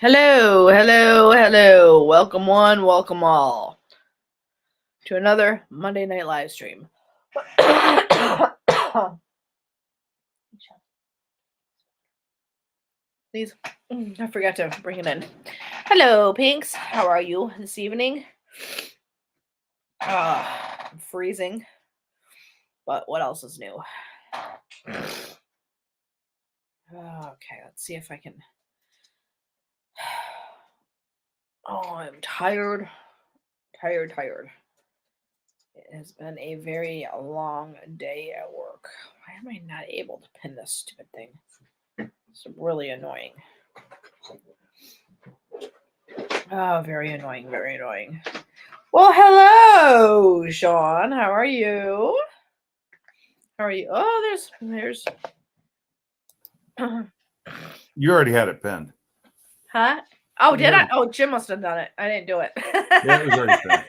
Hello, hello, hello. Welcome one, welcome all to another Monday night live stream. Please, I forgot to bring it in. Hello, Pinks. How are you this evening? I'm freezing. But what else is new? Okay, let's see if I can. Oh, I'm tired. Tired. It has been a very long day at work. Why am I not able to pin this stupid thing? It's really annoying. Oh, very annoying. Well, hello, Sean. How are you? Oh, there's. You already had it pinned. Huh? Oh, did I? Oh, Jim must have done it. I didn't do it. Yeah, it was already pinned.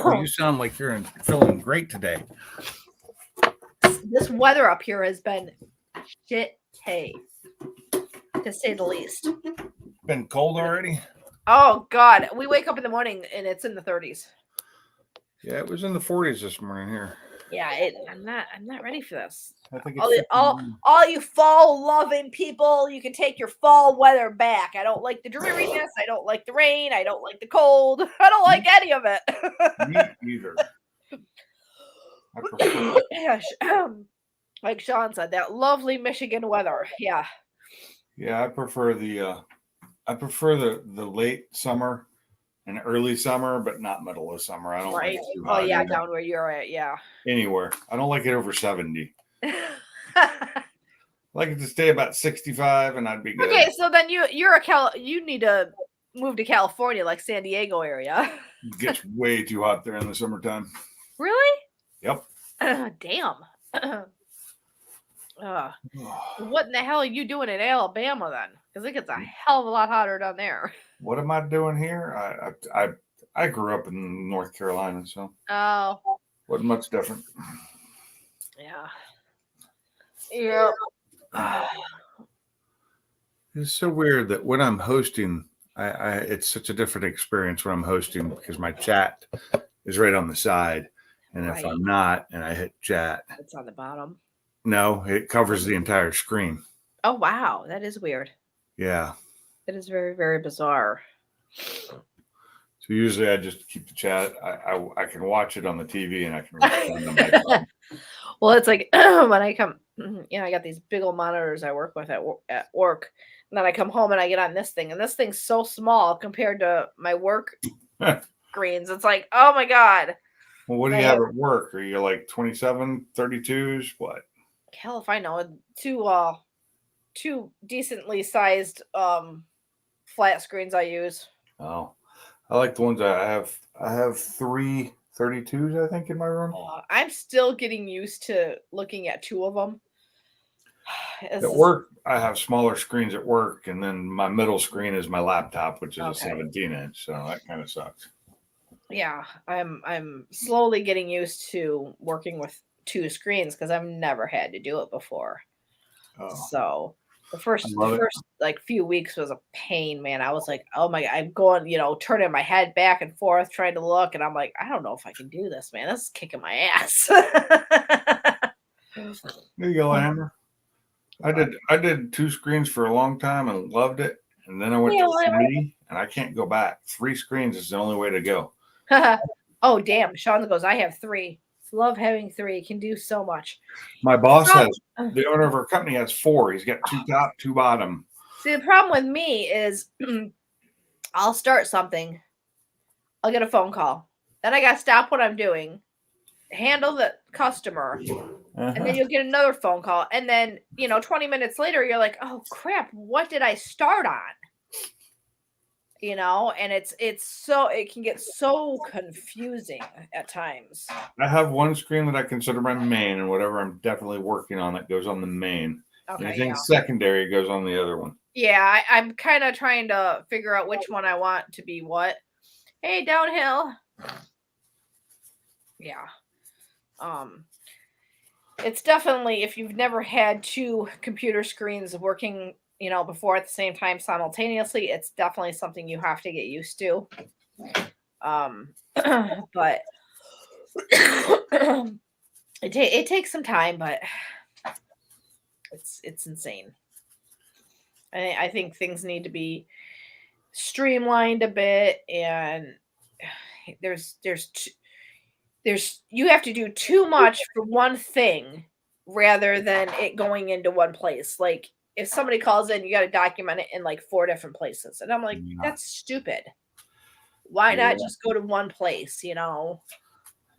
Well, you sound like you're feeling great today. This weather up here has been shit, hey, to say the least. Been cold already? Oh God, we wake up in the morning and it's in the 30s. Yeah, it was in the 40s this morning here. Yeah, I'm not ready for this. I think it's all you fall loving people, you can take your fall weather back. I don't like the dreariness. I don't like the rain. I don't like the cold. I don't like any of it. Me either. I prefer like Sean said, that lovely Michigan weather. Yeah. Yeah, I prefer the late summer and early summer, but not middle of summer. I don't like it too hot. Oh yeah, down where you're at, yeah. Anywhere. I don't like it over 70. I like it to stay about 65 and I'd be good. Okay, so then you need to move to California, like San Diego area. It gets way too hot there in the summertime. Really? Yep. Damn. What in the hell are you doing in Alabama then? Because it gets a hell of a lot hotter down there. What am I doing here? I grew up in North Carolina, so wasn't much different. Yeah. Yeah. It's so weird that when I'm hosting, it's such a different experience when I'm hosting because my chat is right on the side, and if I'm not and I hit chat, it's on the bottom. No, it covers the entire screen. Oh wow, that is weird. Yeah, that is very, very bizarre. So usually I just keep the chat. I can watch it on the TV and I can respond on my phone. Well, it's like when I come, I got these big old monitors I work with at work, and then I come home and I get on this thing, and this thing's so small compared to my work screens. It's like, oh my God. Well, what do you have at work? Are you like 27, 32s? What? Hell if I know. Two decently sized flat screens I use. Oh, I like the ones I have. I have 3 32s, I think, in my room. I'm still getting used to looking at 2 of them. At work, I have smaller screens at work, and then my middle screen is my laptop, which is a 17-inch. So that kind of sucks. Yeah, I'm slowly getting used to working with 2 screens because I've never had to do it before. Oh. So the first like few weeks was a pain, man. I was like, oh my God, I'm going, turning my head back and forth, trying to look. And I'm like, I don't know if I can do this, man. This is kicking my ass. There you go, Amber. I did 2 screens for a long time and loved it. And then I went to 3 and I can't go back. 3 screens is the only way to go. Oh, damn. Sean goes, I have 3. Love having 3. Can do so much. My boss has, the owner of our company has 4. He's got 2 top, 2 bottom. See, the problem with me is I'll start something. I'll get a phone call. Then I got to stop what I'm doing, handle the customer, and then you'll get another phone call. And then, 20 minutes later, you're like, oh, crap, what did I start on? And it can get so confusing at times. I have one screen that I consider my main, and whatever I'm definitely working on that goes on the main. Okay, anything secondary goes on the other one. Yeah, I'm kind of trying to figure out which one I want to be what. Hey, downhill. Yeah. it's definitely, if you've never had two computer screens working, before at the same time simultaneously, it's definitely something you have to get used to. But it takes some time, but it's insane. I think things need to be streamlined a bit, and there's you have to do too much for one thing rather than it going into one place. Like if somebody calls in, you got to document it in like 4 different places, and I'm like, that's stupid. Why not just go to one place? You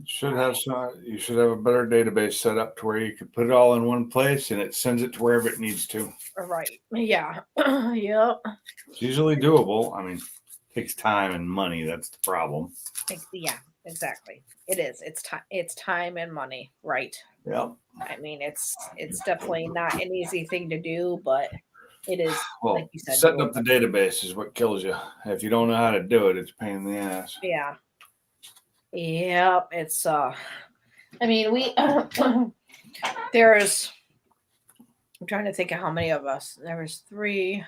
should have a better database set up to where you can put it all in one place and it sends it to wherever it needs to. Right. Yeah. Yep. It's usually doable. I mean, it takes time and money. That's the problem. Yeah, exactly. It is. It's time and money. Right. Yep. I mean, it's definitely not an easy thing to do, but it is. Well, like you said, setting up the database is what kills you. If you don't know how to do it, it's a pain in the ass. Yeah. Yep. It's I mean, we there's, I'm trying to think of how many of us. There was 3,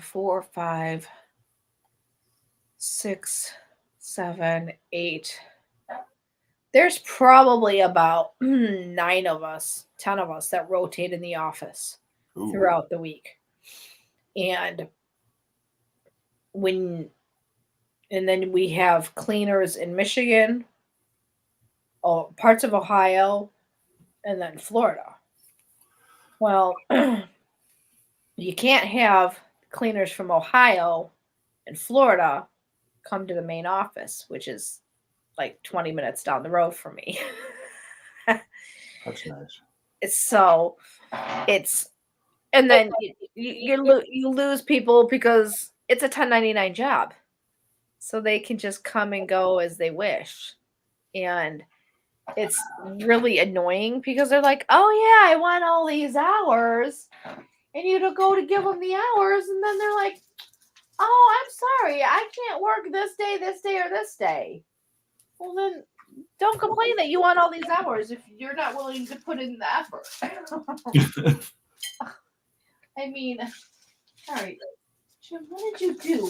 4, 5, 6, 7, 8. There's probably about 9 of us, 10 of us that rotate in the office throughout the week. And then we have cleaners in Michigan, parts of Ohio, and then Florida. Well, you can't have cleaners from Ohio and Florida come to the main office, which is like 20 minutes down the road from me. That's nice. And then you lose people because it's a 1099 job. So they can just come and go as they wish. And it's really annoying because they're like, oh yeah, I want all these hours. And you don't go to give them the hours. And then they're like, oh, I'm sorry, I can't work this day, or this day. Well, then don't complain that you want all these hours if you're not willing to put in the effort. I mean, all right, Jim, what did you do?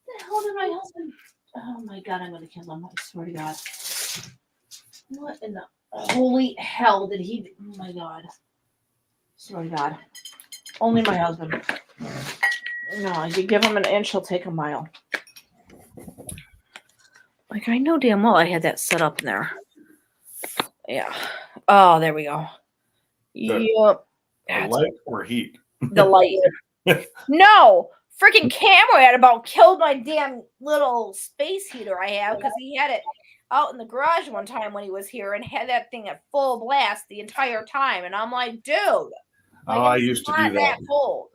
What the hell did my husband? Oh my God, I'm gonna kill him! I swear to God. What in the holy hell did he do? Oh my God. Swear to God. Only my husband. No, you give him an inch, he'll take a mile. Like, I know damn well I had that set up in there. Yeah. Oh, there we go. Yep. The light or heat? The light. No! Freaking camera had about killed my damn little space heater I have because he had it out in the garage one time when he was here and had that thing at full blast the entire time. And I'm like, dude. I used to do that. Cold.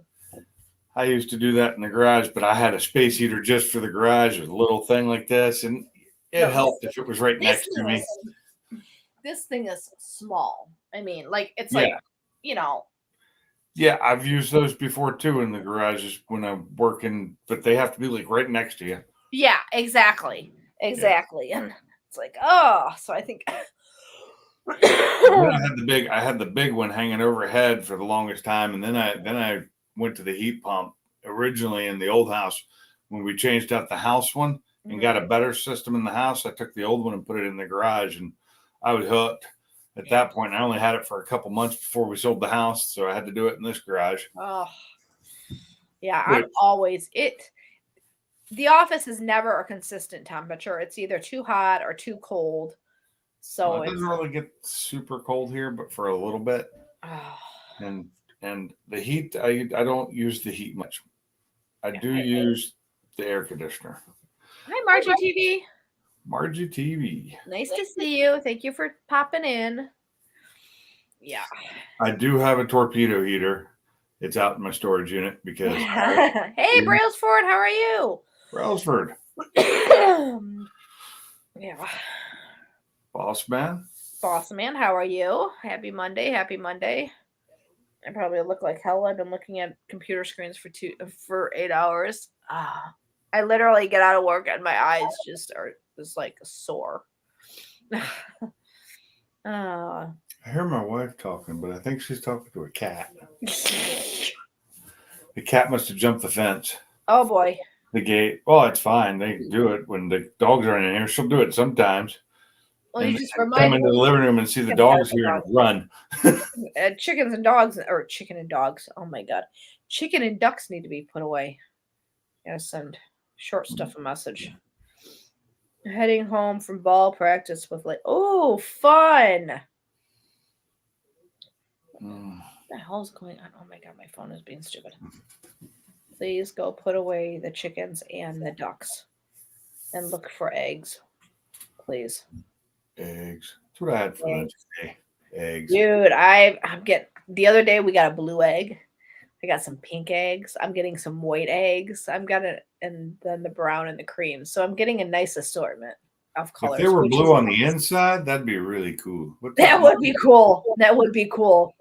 I used to do that in the garage, but I had a space heater just for the garage with a little thing like this, and it helped if it was right next to me. This thing is small. I mean, like, it's like, Yeah, I've used those before too in the garages when I'm working, but they have to be like right next to you. Yeah, exactly. Exactly. And it's like, oh, so I think I had the big one hanging overhead for the longest time, and then I went to the heat pump originally in the old house. When we changed out the house one and got a better system in the house, I took the old one and put it in the garage, and I was hooked. At that point, I only had it for a couple months before we sold the house, so I had to do it in this garage. Oh, yeah, I'm always the office is never a consistent temperature. It's either too hot or too cold. So it doesn't really get super cold here, but for a little bit. Oh. And the heat, I don't use the heat much. I do use the air conditioner. Hi, Margie TV. Margie TV. Nice to see you. Thank you for popping in. Yeah. I do have a torpedo heater. It's out in my storage unit because. Hey, Brailsford, how are you? Brailsford. Yeah. Boss man, how are you? Happy Monday. I probably look like hell. I've been looking at computer screens for 8 hours. I literally get out of work and my eyes just are like sore. Uh, I hear my wife talking, but I think she's talking to a cat. The cat must have jumped the fence. Oh boy. The gate. Well, it's fine. They do it when the dogs are in here. She'll do it sometimes. Well, And you just come remind into the living room and see the dogs here and run. chickens and dogs, or chicken and dogs. Oh my god, chicken and ducks need to be put away. Gotta send short stuff a message. Heading home from ball practice with oh, fun. What the hell is going on? Oh my god, my phone is being stupid. Please go put away the chickens and the ducks and look for eggs. Please. Eggs. That's what I had for lunch today. Eggs. Dude, I'm getting the other day we got a blue egg. I got some pink eggs. I'm getting some white eggs. I'm got it, and then the brown and the cream. So I'm getting a nice assortment of colors. If they were blue on the inside, that'd be really cool. That would be cool. That would be cool.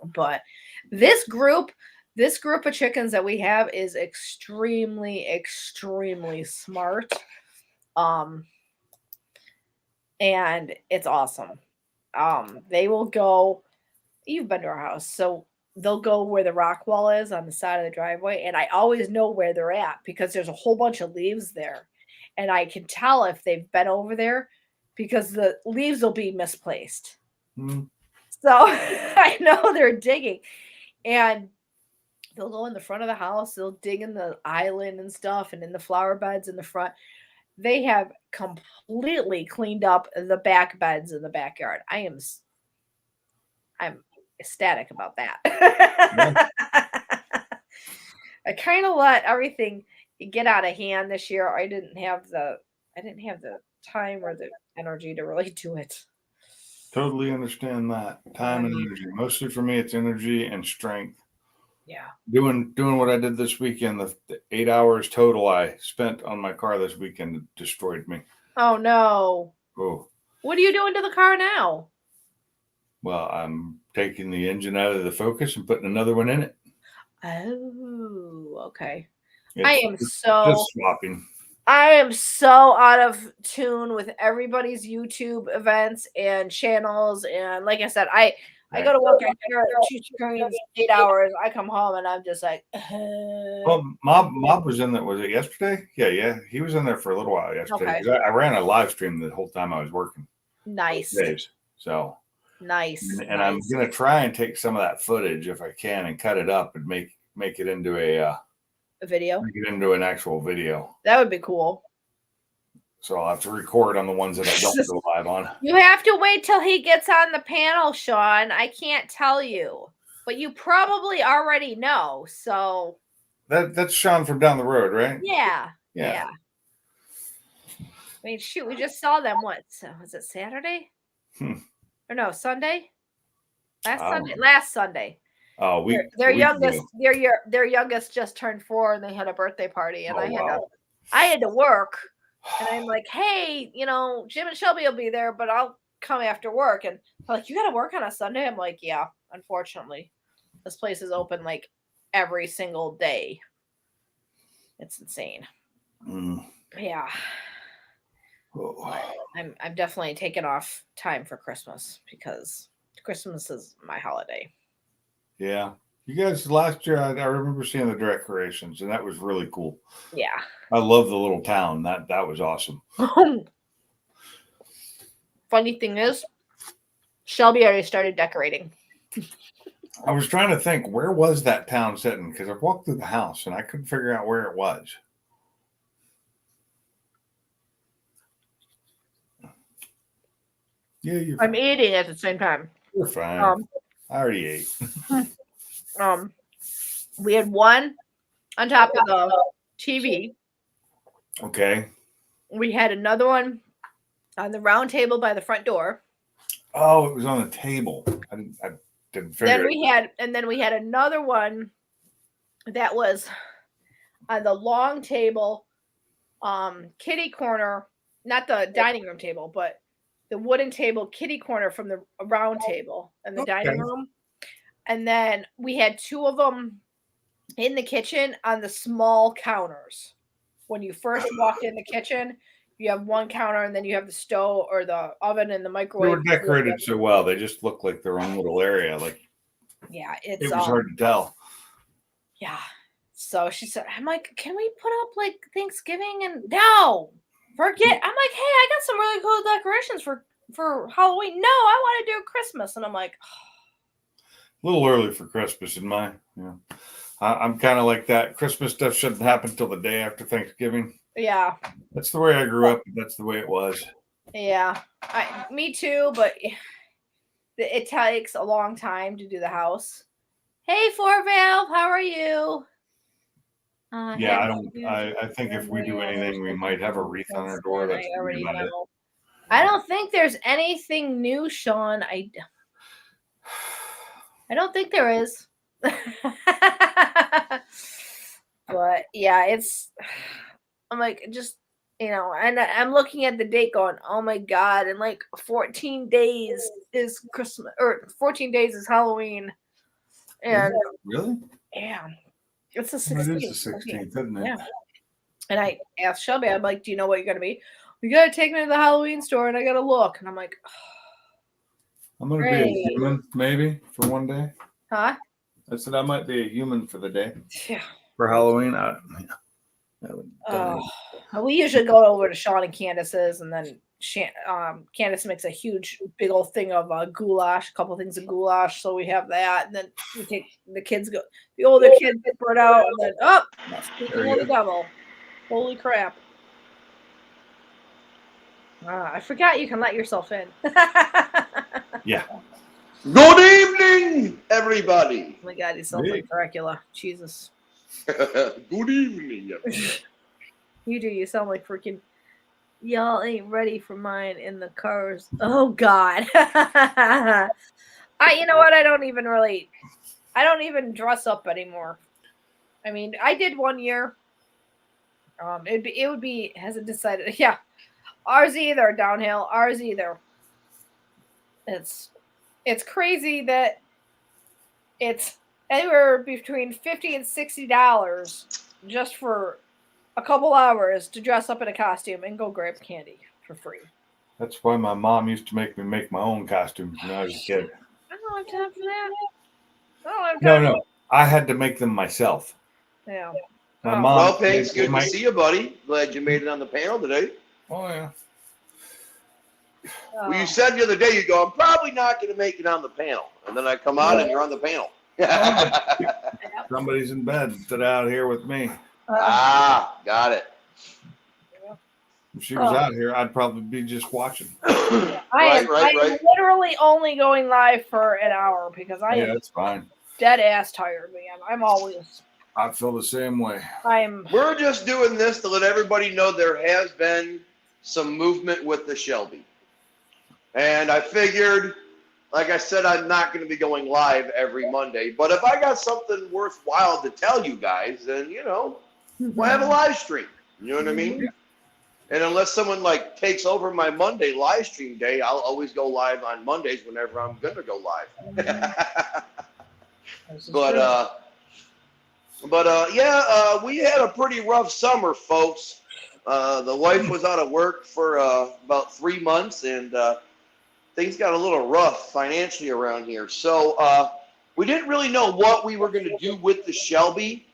But this group of chickens that we have is extremely, extremely smart. And it's awesome. They will go. You've been to our house, so they'll go where the rock wall is on the side of the driveway, and I always know where they're at because there's a whole bunch of leaves there, and I can tell if they've been over there because the leaves will be misplaced. So I know they're digging, and they'll go in the front of the house. They'll dig in the island and stuff, and in the flower beds in the front. They have completely cleaned up the back beds in the backyard. I'm ecstatic about that. Yeah. I kind of let everything get out of hand this year. I didn't have the time or the energy to really do it. Totally understand that. Time and energy. Mostly for me, it's energy and strength. Yeah. Doing what I did this weekend, the 8 hours total I spent on my car this weekend destroyed me. Oh no. Oh. What are you doing to the car now? Well, I'm taking the engine out of the Focus and putting another one in it. Oh, okay. I am so swapping. I am so out of tune with everybody's YouTube events and channels. And like I said, I go to work, I hear 2 screens, 8 hours. I come home and I'm just like, Well, Mob was in there. Was it yesterday? Yeah. He was in there for a little while yesterday. Okay. I ran a live stream the whole time I was working. Nice. Days. So nice. And nice. I'm gonna try and take some of that footage if I can and cut it up and make it into a video. Make it into an actual video. That would be cool. So I'll have to record on the ones that I don't go live on. You have to wait till he gets on the panel, Sean. I can't tell you, but you probably already know. So that's Sean from down the road, right? Yeah. I mean, shoot, we just saw them. What was it? Saturday? Or no, Sunday? Last Sunday. Oh, their youngest just turned 4 and they had a birthday party, and I had to work, and I'm like, hey, Jim and Shelby will be there, but I'll come after work. And they're like, you got to work on a Sunday? I'm like, yeah, unfortunately, this place is open like every single day. It's insane. Yeah. I'm definitely taking off time for Christmas because Christmas is my holiday. Yeah. You guys, last year, I remember seeing the decorations, and that was really cool. Yeah. I love the little town. That was awesome. Funny thing is, Shelby already started decorating. I was trying to think, where was that town sitting? Because I walked through the house, and I couldn't figure out where it was. Yeah, I'm eating at the same time. You're fine. I already ate. We had one on top of the TV. Okay. We had another one on the round table by the front door. Oh, it was on the table. I didn't figure then we had another one that was on the long table, kitty corner, not the dining room table, but the wooden table kitty corner from the round table and the dining room. And then we had 2 of them in the kitchen on the small counters. When you first walked in the kitchen, you have one counter, and then you have the stove or the oven and the They microwave. were decorated so well; they just look like their own little area. Like, yeah, it was hard to tell. Yeah. So she said, I'm like, can we put up like Thanksgiving? And no, forget. I'm like, hey, I got some really cool decorations for Halloween. No, I want to do Christmas. And I'm like, a little early for Christmas in my, I'm kind of like that. Christmas stuff shouldn't happen till the day after Thanksgiving. yeah. That's the way I grew up. That's the way it was. Yeah, me too, but it takes a long time to do the house. Hey, Four Valve, how are you? Yeah, I think if we do anything, we might have a wreath on our door. That's I already about it. know. I don't think there's anything new, Sean. I don't think there is. But yeah, I'm like, just, and I'm looking at the date going, oh my God, in like 14 days is Christmas, or 14 days is Halloween. And really? Yeah. It's the 16th. It is the 16th, isn't it? Yeah. And I asked Shelby, I'm like, do you know what you're going to be? We got to take me to the Halloween store and I got to look. And I'm like, I'm going to be a human maybe for one day. Huh? I said I might be a human for the day. Yeah. For Halloween. We usually go over to Sean and Candace's, and then Candace makes a huge, big old thing of goulash, a couple things of goulash. So we have that, and then we take the kids the older kids get brought out, and then the devil. Holy crap! I forgot you can let yourself in. Yeah. Good evening, everybody. Oh my God, he sounds like Dracula. Jesus. Good evening, everybody. You do. You sound like freaking. Y'all ain't ready for mine in the cars. Oh God. You know what? I don't even dress up anymore. I mean, I did one year. It would be hasn't decided. Yeah, ours either. Downhill. Ours either. It's crazy that it's anywhere between $50 and $60 just for a couple hours to dress up in a costume and go grab candy for free. That's why my mom used to make me make my own costumes when I was a kid. I don't have time for that. No. I had to make them myself. Yeah. My mom. Well, Pigs, good to see you, buddy. Glad you made it on the panel today. Oh, yeah. Well, you said the other day, you go, I'm probably not going to make it on the panel. And then I come on and you're on the panel. Somebody's in bed instead out here with me. Got it. If she was out here, I'd probably be just watching. I'm literally only going live for an hour because that's fine. Dead ass tired, man. I'm always. I feel the same way. We're just doing this to let everybody know there has been some movement with the Shelby. And I figured, like I said, I'm not going to be going live every Monday. But if I got something worthwhile to tell you guys, then, we'll have a live stream. You know what I mean? And unless someone takes over my Monday live stream day, I'll always go live on Mondays whenever I'm going to go live. But we had a pretty rough summer, folks. The wife was out of work for about 3 months, and things got a little rough financially around here. So we didn't really know what we were going to do with the Shelby.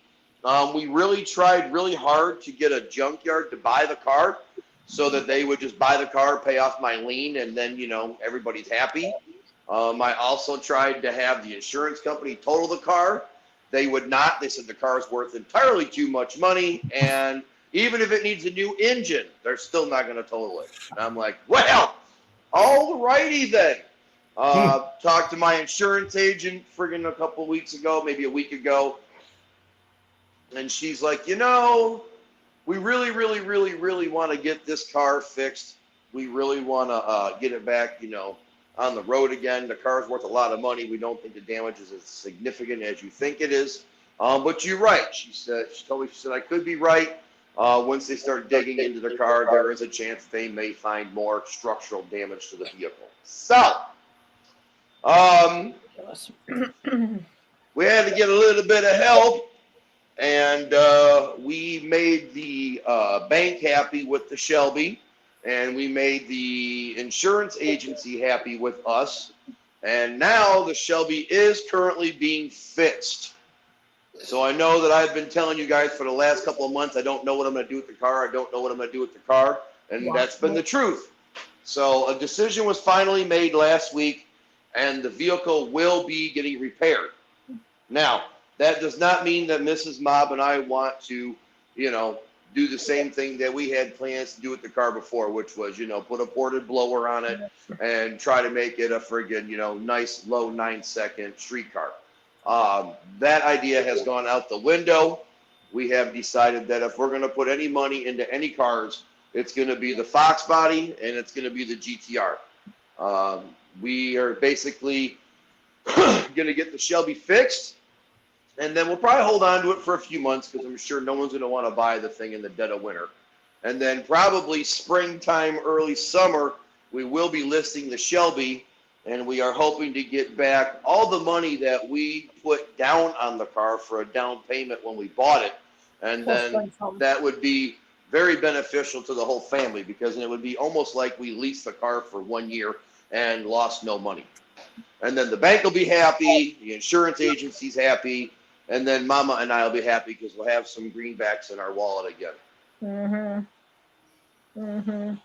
We really tried really hard to get a junkyard to buy the car so that they would just buy the car, pay off my lien, and then, everybody's happy. I also tried to have the insurance company total the car. They would not. They said the car's worth entirely too much money, and even if it needs a new engine, they're still not going to total it. And I'm like, well, all righty then. Talked to my insurance agent friggin' a couple of weeks ago, maybe a week ago. And she's like, we really, really, really, really want to get this car fixed. We really want to get it back, on the road again. The car's worth a lot of money. We don't think the damage is as significant as you think it is. But you're right. She told me, I could be right. Once they start digging into the car, there is a chance they may find more structural damage to the vehicle. So, we had to get a little bit of help, and we made the bank happy with the Shelby. and we made the insurance agency happy with us. And now the Shelby is currently being fixed. So I know that I've been telling you guys for the last couple of months, I don't know what I'm going to do with the car. I don't know what I'm going to do with the car. And that's been the truth. So a decision was finally made last week, and the vehicle will be getting repaired. Now, that does not mean that Mrs. Mob and I want to, you know, do the same thing that we had plans to do with the car before, which was, you know, put a ported blower on it and try to make it a friggin', you know, nice low 9-second street car. That idea has gone out the window. We have decided that if we're going to put any money into any cars, it's going to be the Fox body and it's going to be the GTR. We are basically going to get the Shelby fixed, and then we'll probably hold on to it for a few months because I'm sure no one's going to want to buy the thing in the dead of winter. And then probably springtime, early summer, we will be listing the Shelby, and we are hoping to get back all the money that we put down on the car for a down payment when we bought it. And then that would be very beneficial to the whole family because it would be almost like we leased the car for 1 year and lost no money. And then the bank will be happy, the insurance agency's happy, and then Mama and I will be happy because we'll have some greenbacks in our wallet again.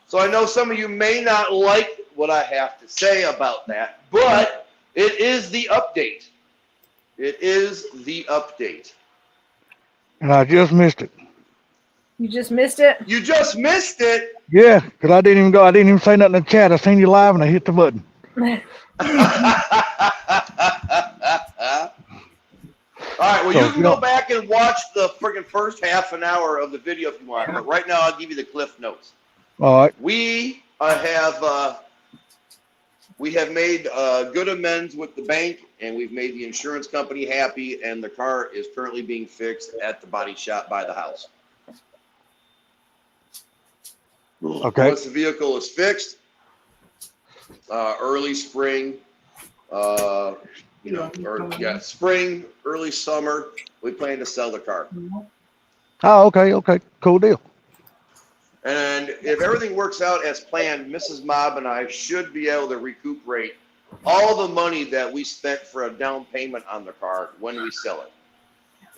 So I know some of you may not like what I have to say about that, but it is the update. It is the update. And I just missed it. You just missed it? You just missed it? Yeah, because I didn't even say nothing in the chat. I seen you live and I hit the button. All right, well, you can go back and watch the friggin' first half an hour of the video if you want. But right now, I'll give you the cliff notes. All right. We have made good amends with the bank, and we've made the insurance company happy, and the car is currently being fixed at the body shop by the house. Okay. Once the vehicle is fixed, early spring, spring, early summer, we plan to sell the car. Oh, okay. Okay. Cool deal. And if everything works out as planned, Mrs. Mob and I should be able to recuperate all the money that we spent for a down payment on the car when we sell it.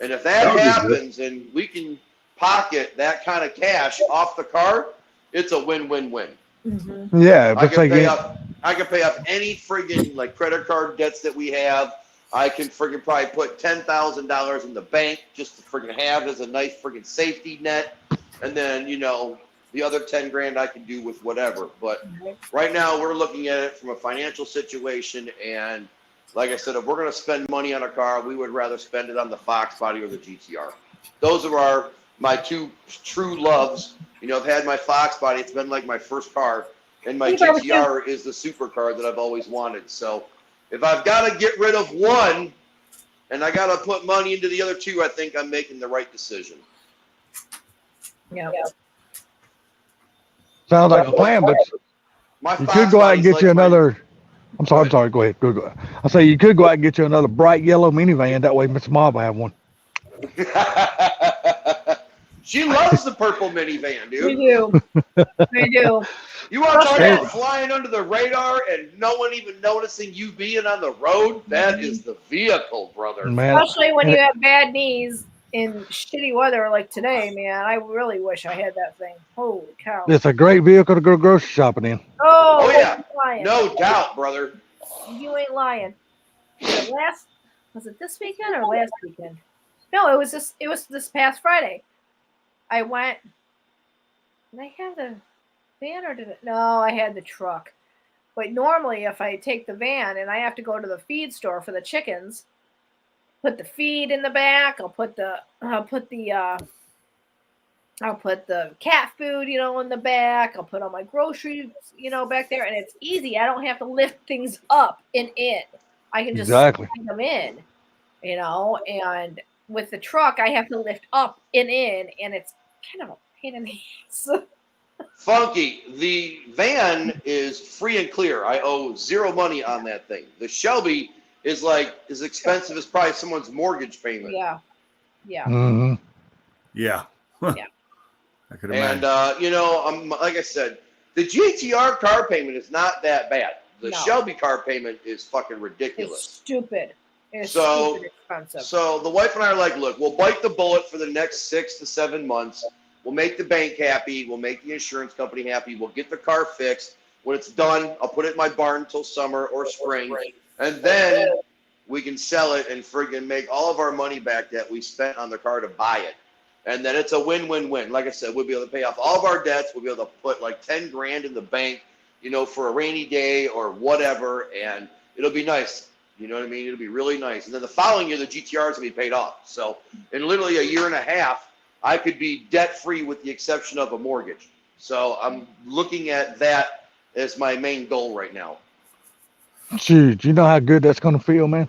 And if that happens and we can pocket that kind of cash off the car, it's a win-win-win. Yeah. I can pay up any friggin' like credit card debts that we have. I can friggin' probably put $10,000 in the bank just to friggin' have as a nice friggin' safety net. And then, you know, the other 10 grand I can do with whatever. But right now we're looking at it from a financial situation. And like I said, if we're going to spend money on a car, we would rather spend it on the Fox body or the GTR. Those are my two true loves. You know, I've had my Fox body. It's been like my first car. And my GTR is the supercar that I've always wanted. So if I've got to get rid of one and I got to put money into the other two, I think I'm making the right decision. Yeah. Sounds like a plan, but you could go out and get you another. I'm sorry. Go ahead. Go. I say you could go out and get you another bright yellow minivan. That way, Miss Mob will have one. She loves the purple minivan, dude. We do. We do. You want to talk about flying under the radar and no one even noticing you being on the road? That is the vehicle, brother. Man. Especially when you have bad knees in shitty weather like today, man. I really wish I had that thing. Holy cow. It's a great vehicle to go grocery shopping in. Oh yeah. No doubt, brother. You ain't lying. Was it this weekend or last weekend? No, it was this past Friday. I went. Did I have the van or did it? No, I had the truck. But normally if I take the van and I have to go to the feed store for the chickens, put the feed in the back, I'll put the cat food, you know, in the back. I'll put all my groceries, you know, back there, and it's easy. I don't have to lift things up and in. I can just bring them in, you know. And with the truck, I have to lift up and in, and it's kind of a pain in the ass. Funky, the van is free and clear. I owe zero money on that thing. The Shelby is like as expensive as probably someone's mortgage payment. Yeah. Yeah. Yeah. Yeah. I could imagine. And you know, like I said, The GTR car payment is not that bad. The No. Shelby car payment is fucking ridiculous. It's stupid. It's stupid expensive. So the wife and I are like, look, we'll bite the bullet for the next 6 to 7 months. We'll make the bank happy. We'll make the insurance company happy. We'll get the car fixed. When it's done, I'll put it in my barn until summer or spring. And then we can sell it and friggin' make all of our money back that we spent on the car to buy it. And then it's a win-win-win. Like I said, we'll be able to pay off all of our debts. We'll be able to put like 10 grand in the bank, you know, for a rainy day or whatever. And it'll be nice. You know what I mean? It'll be really nice. And then the following year, the GTR is going to be paid off. So in literally a year and a half, I could be debt-free with the exception of a mortgage. So I'm looking at that as my main goal right now. Shoot, you know how good that's going to feel, man?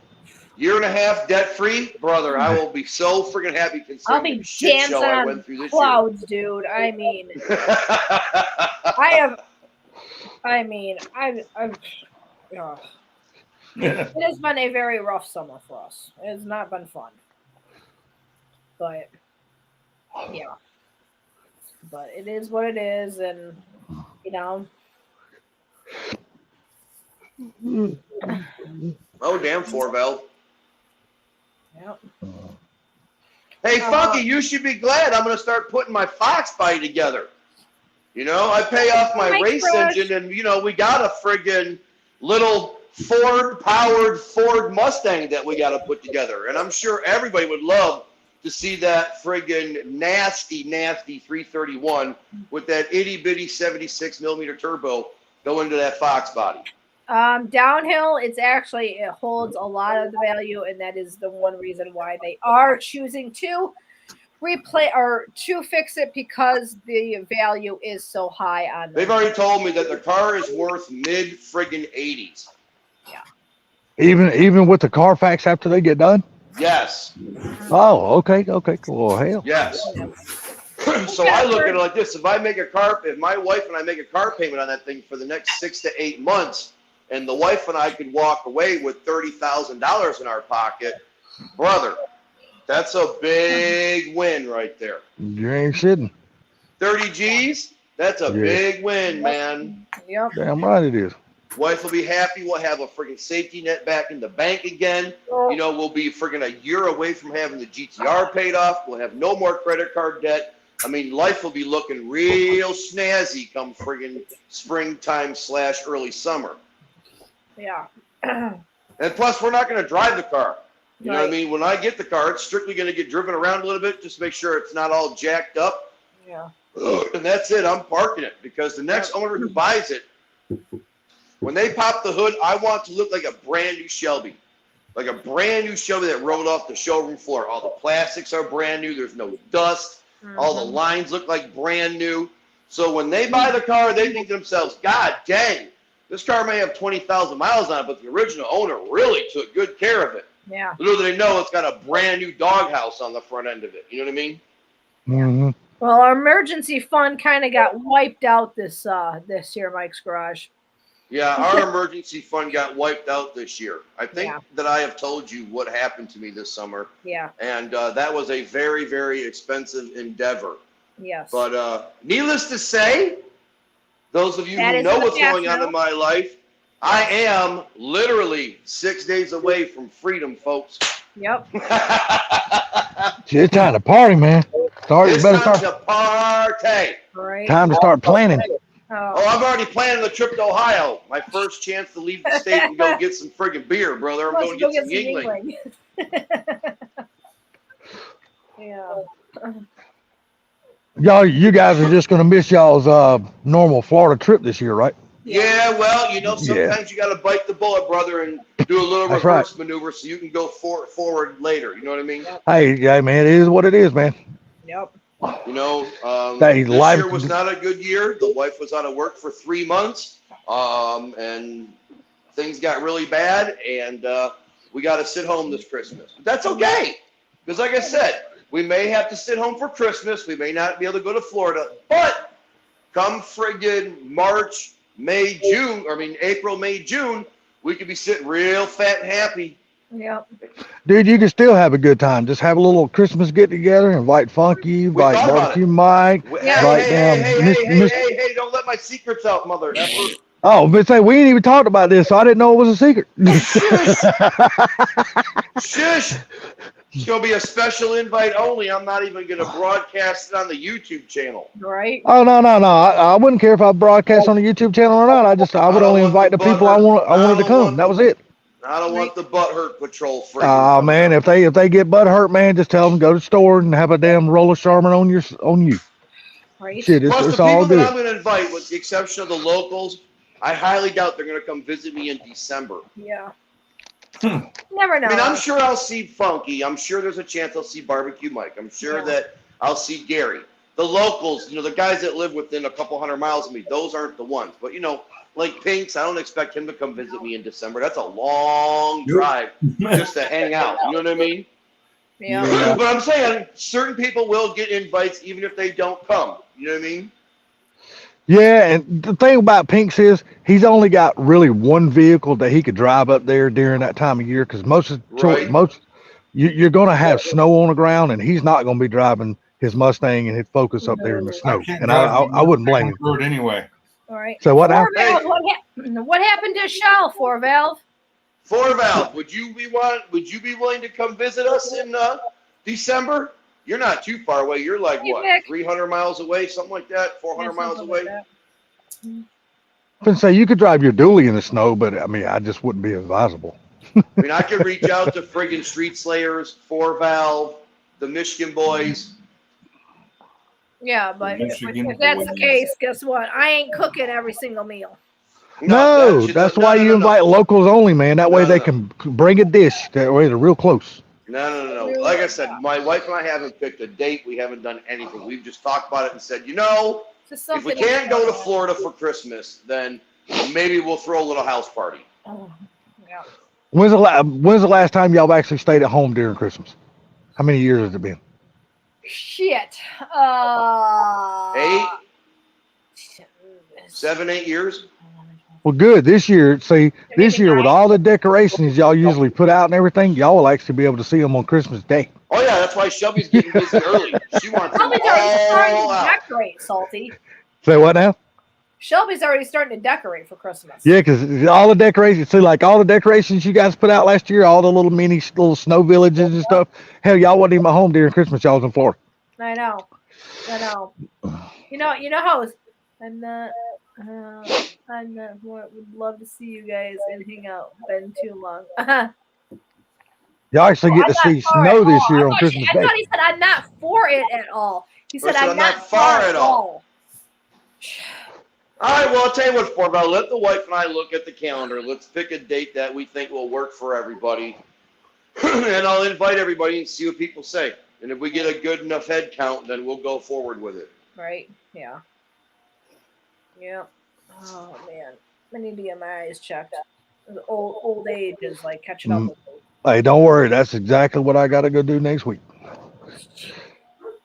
Year and a half debt-free, brother. I will be so freaking happy I'll considering be the shit dancing show I on went through this clouds, dude. I mean, year. it has been a very rough summer for us. It has not been fun. But, yeah. But it is what it is, and, you know. Oh, damn, 4-valve. Yep. Hey, Funky, you should be glad I'm going to start putting my Fox body together. You know, I pay off my race engine, and, you know, we got a friggin' little Ford-powered Ford Mustang that we got to put together. And I'm sure everybody would love to see that friggin' nasty 331 with that itty-bitty 76mm turbo go into that Fox body. Downhill, it holds a lot of the value, and that is the one reason why they are choosing to to fix it, because the value is so high on them. They've already told me that the car is worth mid friggin' 80s. Yeah. Even with the Carfax after they get done? Yes. Oh, okay, cool. Well, hell. Yes. So I look at it like this: if my wife and I make a car payment on that thing for the next 6 to 8 months, and the wife and I could walk away with $30,000 in our pocket, brother, that's a big win right there. You ain't shitting. 30 G's, that's a big win, man. Yep. Damn right it is. Wife will be happy. We'll have a freaking safety net back in the bank again. You know, we'll be freaking a year away from having the GTR paid off. We'll have no more credit card debt. I mean, life will be looking real snazzy come friggin' springtime / early summer. Yeah. And plus, we're not going to drive the car. You know what I mean? When I get the car, it's strictly going to get driven around a little bit just to make sure it's not all jacked up. Yeah. And that's it. I'm parking it because the next owner who buys it, when they pop the hood, I want to look like a brand new Shelby. Like a brand new Shelby that rolled off the showroom floor. All the plastics are brand new. There's no dust. All the lines look like brand new. So when they buy the car, they think to themselves, God dang, this car may have 20,000 miles on it, but the original owner really took good care of it. Yeah. Little do they know it's got a brand new doghouse on the front end of it. You know what I mean? Mm-hmm. Well, our emergency fund kind of got wiped out this year, Mike's Garage. Yeah, our emergency fund got wiped out this year. I think that I have told you what happened to me this summer. Yeah. And that was a very, very expensive endeavor. Yes. But needless to say, those of you who know what's going on in my life, I am literally 6 days away from freedom, folks. Yep. It's time to party, man. It's time to party. Right. Time to start planning. Oh, I'm already planning the trip to Ohio. My first chance to leave the state and go get some friggin' beer, brother. I'm going to get some Yingling. Yeah. You guys are just going to miss y'all's normal Florida trip this year, right? Yeah, well, you know, sometimes you got to bite the bullet, brother, and do a little reverse maneuver so you can go forward later. You know what I mean? Hey, man, it is what it is, man. Yep. You know, this year was not a good year. The wife was out of work for 3 months, and things got really bad, and we got to sit home this Christmas. But that's okay, because like I said, we may have to sit home for Christmas. We may not be able to go to Florida, but come friggin' March, May, June, April, May, June, we could be sitting real fat and happy. Yep. Dude, you can still have a good time. Just have a little Christmas get-together, invite Funky, invite Barbecue Mike. Hey, don't let let my secrets out, mother effer. Oh, but say we ain't even talked about this, so I didn't know it was a secret. Shush! It's gonna be a special invite only. I'm not even gonna broadcast it on the YouTube channel. Right? Oh no. I wouldn't care if I broadcast on the YouTube channel or not. I would only invite the people I wanted to come. That was it. I don't want the butthurt patrol friggin'. Oh man, if they get butt hurt, man, just tell them go to the store and have a damn roll of Charmin on you. Right. Shit, Plus it's the all people good. that I'm gonna invite, with the exception of the locals, I highly doubt they're gonna come visit me in December. Yeah. Never know. I mean, I'm sure I'll see Funky. I'm sure there's a chance I'll see Barbecue Mike. I'm sure that I'll see Gary. The locals, the guys that live within a couple 100 miles of me, those aren't the ones. But, like Pinks, I don't expect him to come visit me in December. That's a long drive just to hang out. You know what I mean? Yeah. But I'm saying certain people will get invites even if they don't come. You know what I mean? Yeah, and the thing about Pinks is he's only got really one vehicle that he could drive up there during that time of year, because you're going to have snow on the ground, and he's not going to be driving his Mustang and his Focus up there in the snow. And I wouldn't blame him. Road anyway. All right. So what now? What happened to Shell, 4Valve? 4Valve, would you be willing to come visit us in December? You're not too far away. You're like, what, 300 miles away, something like that? 400 miles away? Like I can say you could drive your dually in the snow, but I mean, I just wouldn't be advisable. I mean, I could reach out to friggin' Street Slayers, 4Valve, the Michigan boys. Yeah, but if that's the case, guess what? I ain't cooking every single meal. No, that's why you invite locals only, man. That way they can bring a dish. That way they're real close. No. Like I said, my wife and I haven't picked a date. We haven't done anything. We've just talked about it and said, if we can't go to Florida for Christmas, then maybe we'll throw a little house party. Oh, yeah. When's the last time y'all actually stayed at home during Christmas? How many years has it been? Shit. 7, 8 years. Well, good. This year, with all the decorations y'all usually put out and everything, y'all will actually be able to see them on Christmas Day. Oh yeah, that's why Shelby's getting busy early. She wants them all out. Decorate, Salty. Say what now? Shelby's already starting to decorate for Christmas. Yeah, because all the decorations, like all the decorations you guys put out last year, all the little snow villages and stuff. Hell, y'all wasn't even at home during Christmas. Y'all was in Florida. I know. You know how I'm not. Would love to see you guys and hang out. Been too long. Y'all actually get to see snow this year on Christmas Day. I thought he said I'm not for it at all. He said I'm not far at all. All right, well, I'll tell you what, 4Valve, let the wife and I look at the calendar. Let's pick a date that we think will work for everybody. And I'll invite everybody and see what people say. And if we get a good enough head count, then we'll go forward with it. Right, yeah. Yeah. Oh, man. I need to get my eyes checked. The old age is like catching up with me. Hey, don't worry. That's exactly what I got to go do next week.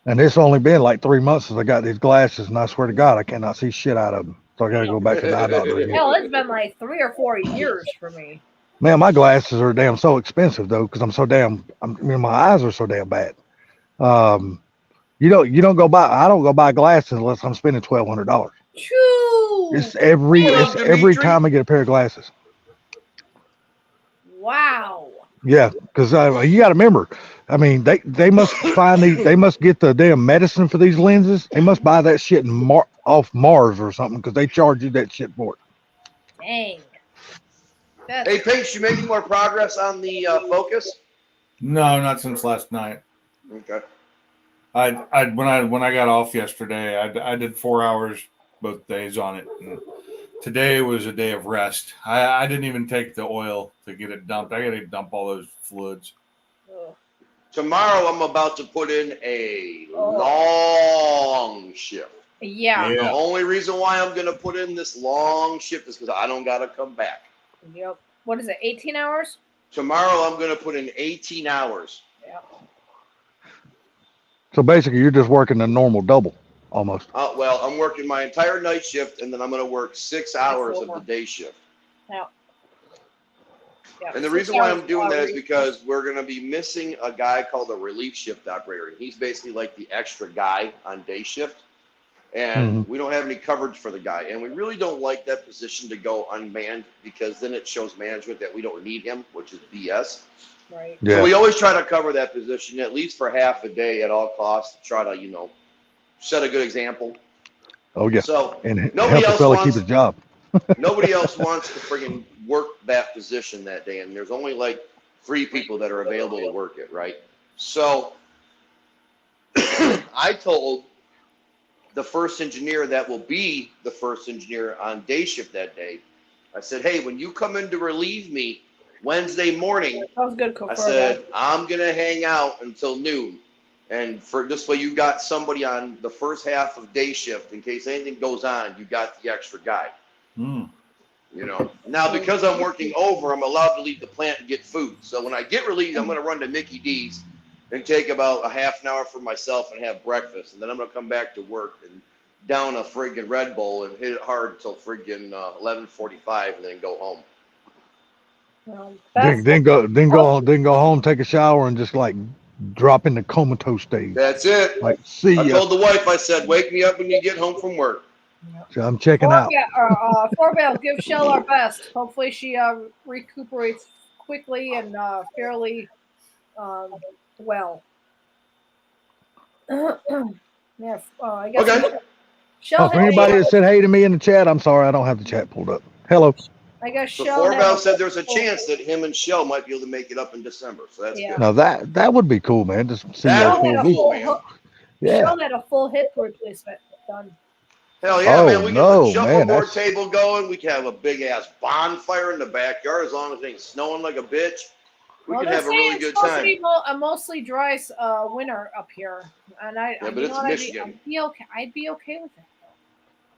And it's only been like 3 months since I got these glasses, and I swear to God, I cannot see shit out of them. So I got to go back to the eye doctor again. Hell, it's been like 3 or 4 years for me. Man, my glasses are damn so expensive though, because my eyes are so damn bad. You don't go buy. I don't go buy glasses unless I'm spending $1,200. It's every time I get a pair of glasses. Wow. Yeah, because you got to remember. I mean, they must they must get the damn medicine for these lenses. They must buy that shit off Mars or something, because they charge you that shit for it. Dang. Hey, Pinks, you making more progress on the Focus? No, not since last night. Okay. When I got off yesterday, I did 4 hours both days on it. And today was a day of rest. I didn't even take the oil to get it dumped. I got to dump all those fluids. Tomorrow I'm about to put in a long shift. Yeah. The only reason why I'm going to put in this long shift is because I don't got to come back. Yep. What is it, 18 hours? Tomorrow I'm going to put in 18 hours. Yep. So basically, you're just working a normal double, almost. Well, I'm working my entire night shift, and then I'm going to work 6 hours of the day shift. Yeah. And the reason why I'm doing that is because we're going to be missing a guy called a relief shift operator. He's basically like the extra guy on day shift. and we don't have any coverage for the guy. And we really don't like that position to go unmanned because then it shows management that we don't need him, which is BS. Right. Yeah. So we always try to cover that position at least for half a day at all costs to try to, set a good example. Oh yeah. So And nobody help a else fella wants keep his job. nobody else wants to friggin' work that position that day, and there's only like 3 people that are available to work it, right? So I told the first engineer that will be the first engineer on day shift that day, I said, hey, when you come in to relieve me Wednesday morning, That was good. I said, I'm going to hang out until noon. And for this way, you got somebody on the first half of day shift in case anything goes on, you got the extra guy. Now, because I'm working over, I'm allowed to leave the plant and get food. So when I get relieved, I'm going to run to Mickey D's and take about a half an hour for myself and have breakfast. And then I'm going to come back to work and down a friggin' Red Bull and hit it hard until friggin' 11:45 and then go home. Well, Then go home, take a shower, and just like drop in the comatose stage. That's it. Like, see I ya. told the wife, I said, wake me up when you get home from work. So I'm checking out. Four-Bale, give Shell our best. Hopefully she recuperates quickly and fairly well. Yeah, I guess. Okay. Shell For anybody that said hey to me in the chat, I'm sorry, I don't have the chat pulled up. Hello. I guess So Shell Four-Bale said there's a chance that him and Shell might be able to make it up in December. So that's good. Now that would be cool, man. Just see That y'all would for be a cool, week. man. Yeah. Shell had a full hip replacement done. Hell yeah, Oh, man. We can no, get the man, shuffleboard that's- table going. We can have a big ass bonfire in the backyard as long as it ain't snowing like a bitch. We Well, can they're have a saying really it's good supposed time. to be a mostly dry winter up here, and But it's Michigan. I'd be okay. I'd be okay with that.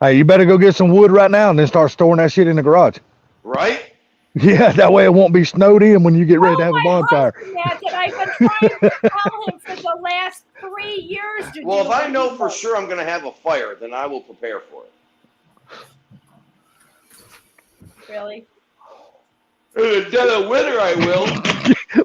Hey, you better go get some wood right now and then start storing that shit in the garage. Right? Yeah, that way it won't be snowed in when you get ready to have a bonfire. That's what I've been trying to tell him for the last 3 years. Well, if I know for sure I'm going to have a fire, then I will prepare for it. Really? In the dead of winter, I will.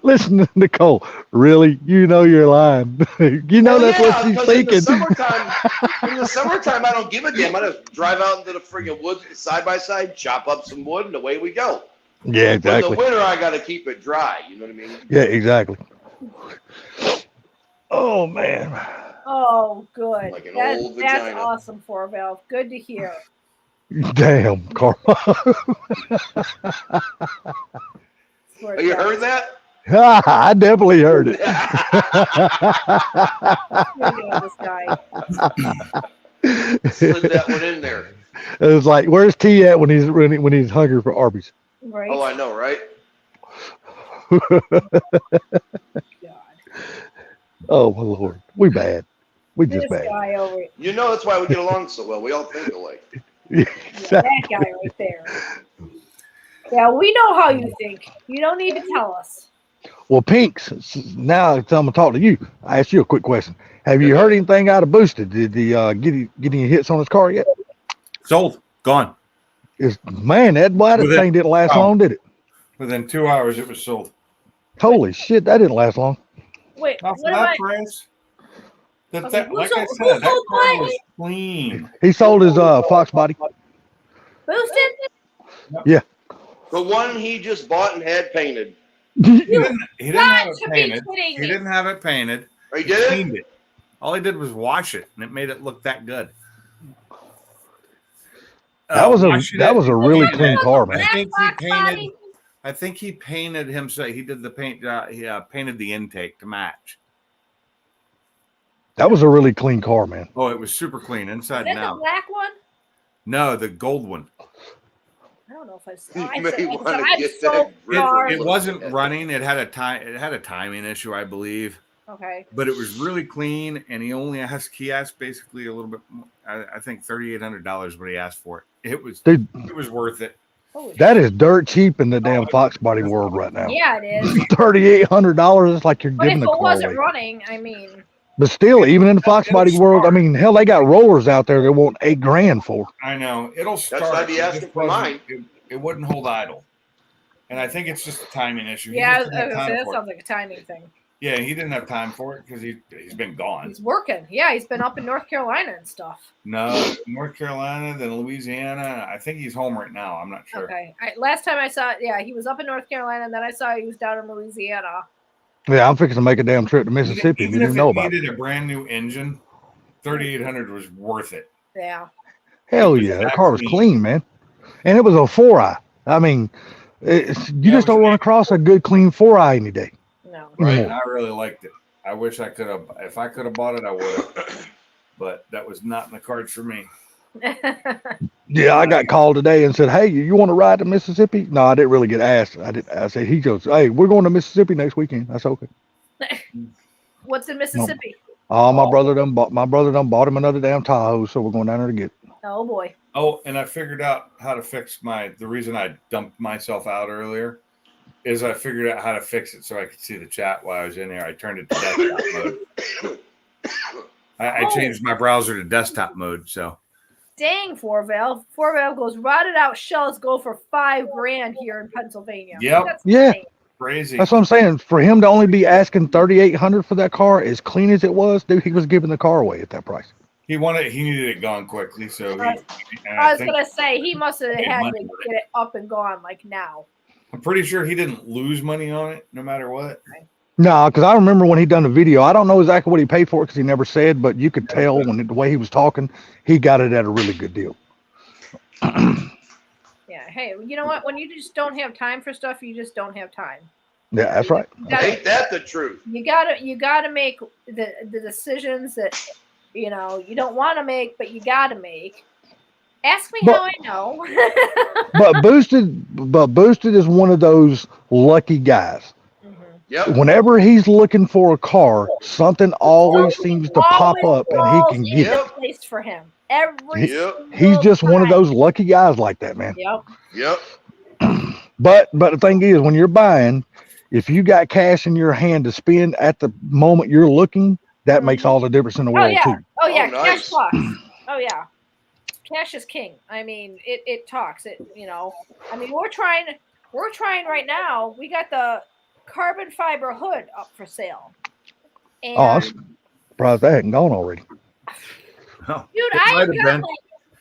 Listen to Nicole. Really? You know you're lying. You know that's what she's thinking. In the summertime, I don't give a damn. I just drive out into the friggin' woods side by side, chop up some wood, and away we go. Yeah, exactly. But in the winter, I got to keep it dry. You know what I mean? Yeah, exactly. Oh, man. Oh, good. Like an That's old vagina. awesome, Four-Bale. Good to hear. Damn, Carl. You heard that? I definitely heard it. This guy. Slid that one in there. It was like, where's T at when he's hungry for Arby's? Right. Oh, I know, right? God. Oh my Lord, we bad. We This just bad. guy over here. You know that's why we get along so well. We all think alike. Yeah, that guy right there. Yeah, we know how you think. You don't need to tell us. Well, Pinks, now I'm gonna talk to you. I asked you a quick question. Have you heard anything out of Boosted? Did he get any hits on his car yet? Sold. Gone. Man, that thing didn't last long, did it? Within 2 hours, it was sold. Holy shit, that didn't last long. Wait, Not for what that am price. Like I who said, sold that car what? was clean. He sold his Fox body. Boosted? Yeah. The one he just bought and had painted. He didn't have it to be painted. kidding He me. didn't have it painted. Or he He did it? cleaned it. All he did was wash it, and it made it look that good. That was a really painted clean it. car, man. I think he painted himself. He did the paint. He painted the intake to match. That was a really clean car, man. Oh, it was super clean inside Is and that the out. black one? No, the gold one. I don't know if I You may want to get that. It wasn't running. It had a timing issue, I believe. Okay. But it was really clean, and he asked basically a little bit more, I think $3,800 what he asked for it. It was worth it. That is dirt cheap in the damn Fox body world right now. Yeah, it is. $3,800. It's like you're But giving if the it car wasn't away. running, I mean. But still, even in the Fox body world, I mean, hell, they got rollers out there they want $8,000 for. I know. It'll start. That's what I'd be asking for mine. It wouldn't hold idle. And I think it's just a timing issue. Yeah, that sounds like a timing thing. Yeah, he didn't have time for it because he's been gone. He's working. Yeah, he's been up in North Carolina and stuff. No, North Carolina, then Louisiana. I think he's home right now. I'm not sure. Okay. Last time I saw it, yeah, he was up in North Carolina, and then I saw he was down in Louisiana. Yeah, I'm fixing to make a damn trip to Mississippi. Even Didn't if know it about it. needed a brand new engine, 3,800 was worth it. Yeah. Hell It was yeah, that car was actually- clean, man. And it was a 4i. I mean, you just don't run across a good clean 4i any day. No. Right. And I really liked it. I wish I could have. If I could have bought it, I would have. But that was not in the cards for me. Yeah, I got called today and said, "Hey, you want to ride to Mississippi?" No, I didn't really get asked. I said, he goes, "Hey, we're going to Mississippi next weekend." I said, "Okay." What's in Mississippi? Oh, my brother done bought him another damn Tahoe, so we're going down there to get it. Oh boy. Oh, and I figured out how to fix the reason I dumped myself out earlier is I figured out how to fix it so I could see the chat while I was in here. I turned it to desktop mode. I changed my browser to desktop mode. So Dang, 4Valve. 4Valve goes rotted out shells go for $5,000 here in Pennsylvania. Yep. That's Yeah. insane. crazy. That's what I'm saying. For him to only be asking $3,800 for that car, as clean as it was, dude, he was giving the car away at that price. He needed it gone quickly. So I was gonna say he must have had to get it up and gone like now. I'm pretty sure he didn't lose money on it, no matter what. No, because I remember when he done the video. I don't know exactly what he paid for it because he never said, but you could tell the way he was talking, he got it at a really good deal. Yeah. Hey, you know what? When you just don't have time for stuff, you just don't have time. Yeah, that's right. Ain't that the truth? You gotta make the decisions that you don't want to make, but you gotta make. Ask me how I know. But Boosted is one of those lucky guys. Yep. Whenever he's looking for a car, something always seems to pop up and he can get it. Place for him every. He's just one of those lucky guys like that, man. Yep. Yep. But the thing is, when you're buying, if you got cash in your hand to spend at the moment you're looking, that makes all the difference in the world too. Oh yeah, Oh, cash nice. talks. Oh yeah, cash is king. I mean, it talks. I mean, we're trying right now. We got the carbon fiber hood up for sale. And, I'm surprised that hadn't gone already. Oh, dude, it I might have got been like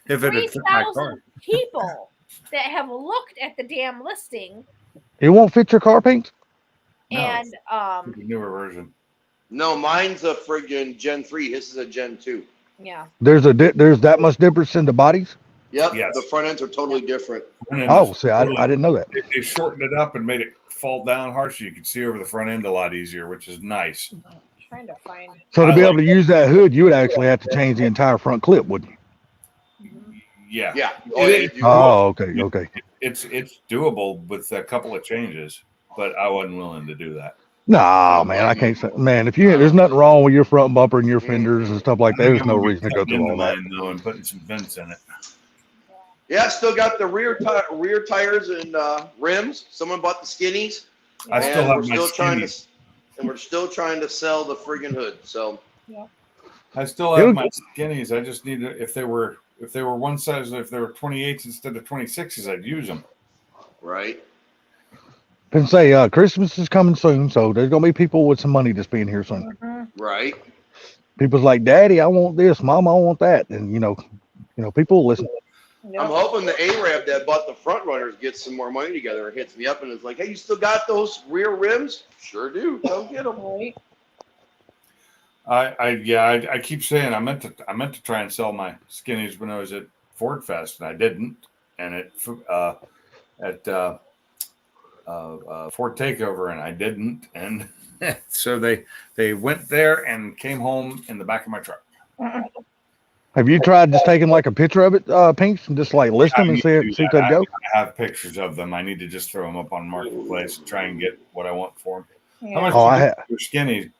if it had fit my car. 3,000 people that have looked at the damn listing, It won't fit your car paint? No. and The newer version. No, mine's a friggin' Gen 3. This is a Gen 2. yeah. There's that much difference in the bodies? Yep. Yes. The front ends are totally different. And then Oh, see, I didn't know that. They shortened it up and made it fall down hard so you could see over the front end a lot easier, which is nice. Trying to find. So to be able to use that hood, you would actually have to change the entire front clip, wouldn't you? Yeah. Yeah. Oh, yeah, you do. Oh, okay. It's doable with a couple of changes, but I wasn't willing to do that. Nah, man, I can't say, man, there's nothing wrong with your front bumper and your fenders and stuff like that. There's no reason to go through all that. Though, and putting some vents in it. Yeah, still got the rear tires and rims. Someone bought the skinnies. I still have my skinnies. And we're still trying to sell the friggin' hood. So I still have my skinnies. I just need to, if they were one size, if they were 28s instead of 26s, I'd use them. right. And say Christmas is coming soon, so there's gonna be people with some money to spend here soon. Right. People's like, Daddy, I want this, Mom, I want that, and people will listen. I'm hoping the Arab that bought the front runners gets some more money together and hits me up and is like, "Hey, you still got those rear rims?" Sure do. Come get them. I keep saying I meant to try and sell my skinnies when I was at Ford Fest, and I didn't. And at Ford Takeover, and I didn't. And so they went there and came home in the back of my truck. Have you tried just taking like a picture of it, Pinks, and just like list them and see if they'd go? I have pictures of them. I need to just throw them up on Marketplace and try and get what I want for them. Yeah. How much Oh, your skinnies?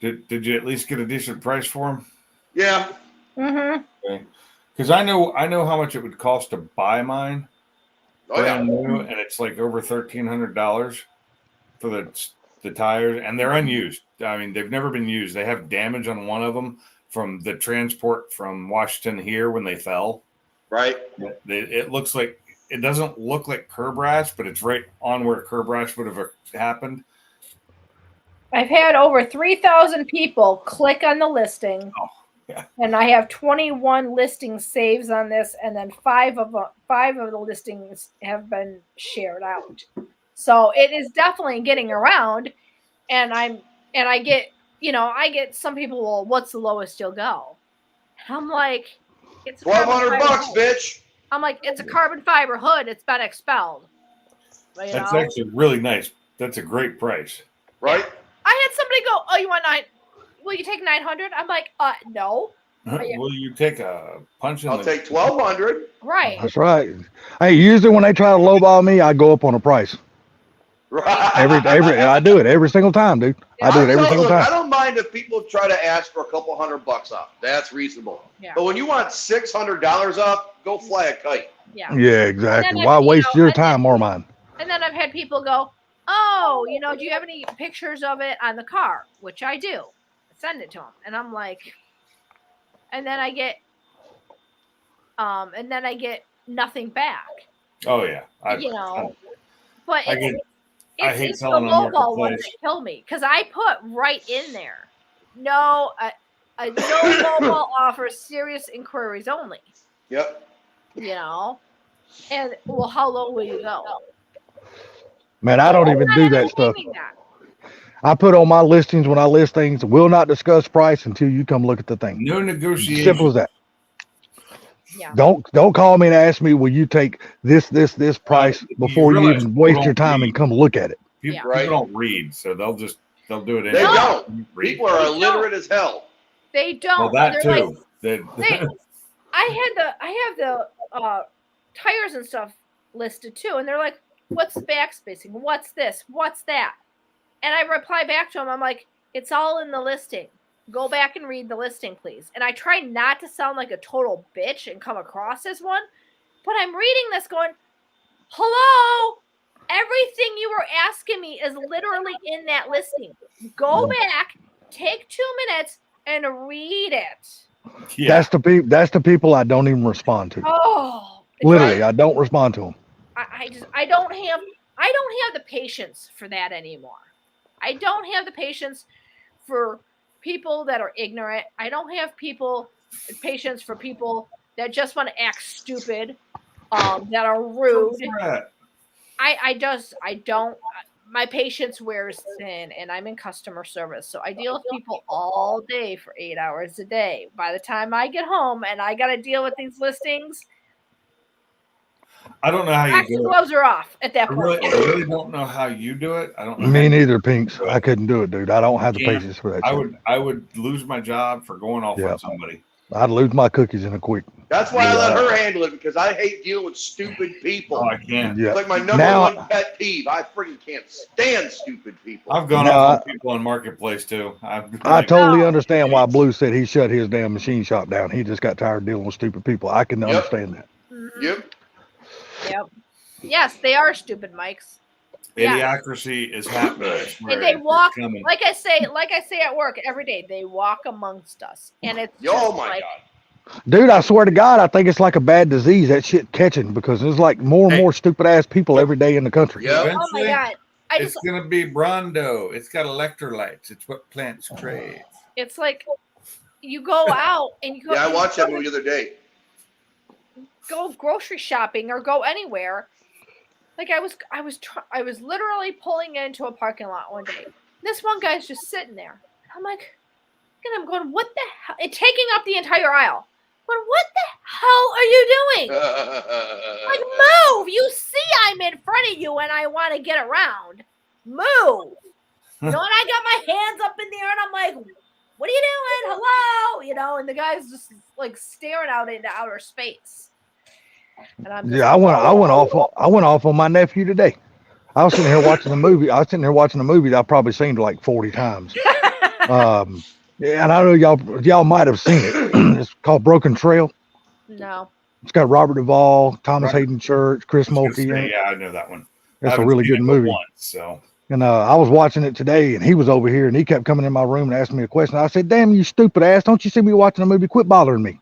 Did you at least get a decent price for them? Yeah. Okay. Because I know how much it would cost to buy mine, Oh yeah. brand new, and it's like over $1,300 for the tires, and they're unused. I mean, they've never been used. They have damage on one of them from the transport from Washington here when they fell. Right. It looks like, it doesn't look like curb rash, but it's right on where curb rash would have happened. I've had over 3,000 people click on the listing. Oh, yeah. And I have 21 listing saves on this, and then five of the listings have been shared out. So it is definitely getting around, and I get, I get some people, well, what's the lowest you'll go? I'm like, it's $1,200, bitch. I'm like, it's a carbon fiber hood. It's been expelled. That's actually really nice. That's a great price. Right? I had somebody go, oh, you want will you take 900? I'm like, no. Will you take a punch in I'll take 1,200. Right. That's right. Hey, usually when they try to lowball me, I go up on a price. Right. I do it every single time, dude. I do it every single time. I don't mind if people try to ask for a couple $100 off. That's reasonable. Yeah. But when you want $600 up, go fly a kite. Yeah. Yeah, exactly. Why waste your time or mine? And then I've had people go, oh, do you have any pictures of it on the car? Which I do. Send it to them. And I'm like, and then I get nothing back. Oh yeah. But I hate it's the selling on mobile ones Marketplace. that kill me, because I put right in there, no mobile offers, serious inquiries only. Yep. And well, how low will you go? Man, I don't even do that stuff. I put on my listings when I list things, will not discuss price until you come look at the thing. No negotiation. Simple as that. Yeah. Don't call me and ask me, will you take this price before you even waste your time and come look at it. People don't read, so they'll do it anyway. They don't. People are illiterate as hell. They don't. Well, that too. I have the tires and stuff listed too, and they're like, what's the backspacing? What's this? What's that? And I reply back to them, I'm like, it's all in the listing. Go back and read the listing, please. And I try not to sound like a total bitch and come across as one, but I'm reading this going, hello, everything you were asking me is literally in that listing. Go back, take 2 minutes, and read it. Yeah. That's the people I don't even respond to. Oh, literally, I don't respond to them. I don't have the patience for that anymore. I don't have the patience for people that are ignorant. I don't have patience for people that just want to act stupid, that are rude. I don't. My patience wears thin, and I'm in customer service, so I deal with people all day for 8 hours a day. By the time I get home and I got to deal with these listings, I don't know how you do it. gloves are off at that point. I really don't know how you do it. I don't know. Me neither, Pinks. I couldn't do it, dude. I don't have the patience for that. I would lose my job for going off on somebody. I'd lose my cookies in a quick. That's why I let her handle it, because I hate dealing with stupid people. Oh, I can't. Yeah. It's like my number one pet peeve. I freaking can't stand stupid people. I've gone off on people on Marketplace too. I totally understand why Blue said he shut his damn machine shop down. He just got tired of dealing with stupid people. I can understand that. Yep. Yes, they are stupid, Mikes. Idiocracy is happening. And they walk, like I say at work every day, they walk amongst us. And it's God. Dude, I swear to God, I think it's like a bad disease, that shit catching, because there's like more and more stupid ass people every day in the country. Yep. Oh my God. It's going to be Brondo. It's got electrolytes. It's what plants crave. It's like you go out and you go. Yeah, I watched that movie the other day. Go grocery shopping or go anywhere. Like I was literally pulling into a parking lot one day. This one guy's just sitting there. I'm like, and I'm going, what the hell? It's taking up the entire aisle. But what the hell are you doing? Like, move! You see I'm in front of you and I want to get around. Move! And I got my hands up in the air and I'm like, what are you doing? Hello? And the guy's just like staring out into outer space. And I'm just I went off on my nephew today. I was sitting here watching a movie. That I've probably seen like 40 times. Yeah, and I know y'all might have seen it. It's called Broken Trail. No. It's got Robert Duvall, Thomas Hayden Church, Chris Mulkey. Yeah, I know that one. That's a really good movie. And I was watching it today, and he was over here, and he kept coming in my room and asking me a question. I said, "Damn, you stupid ass! Don't you see me watching a movie? Quit bothering me."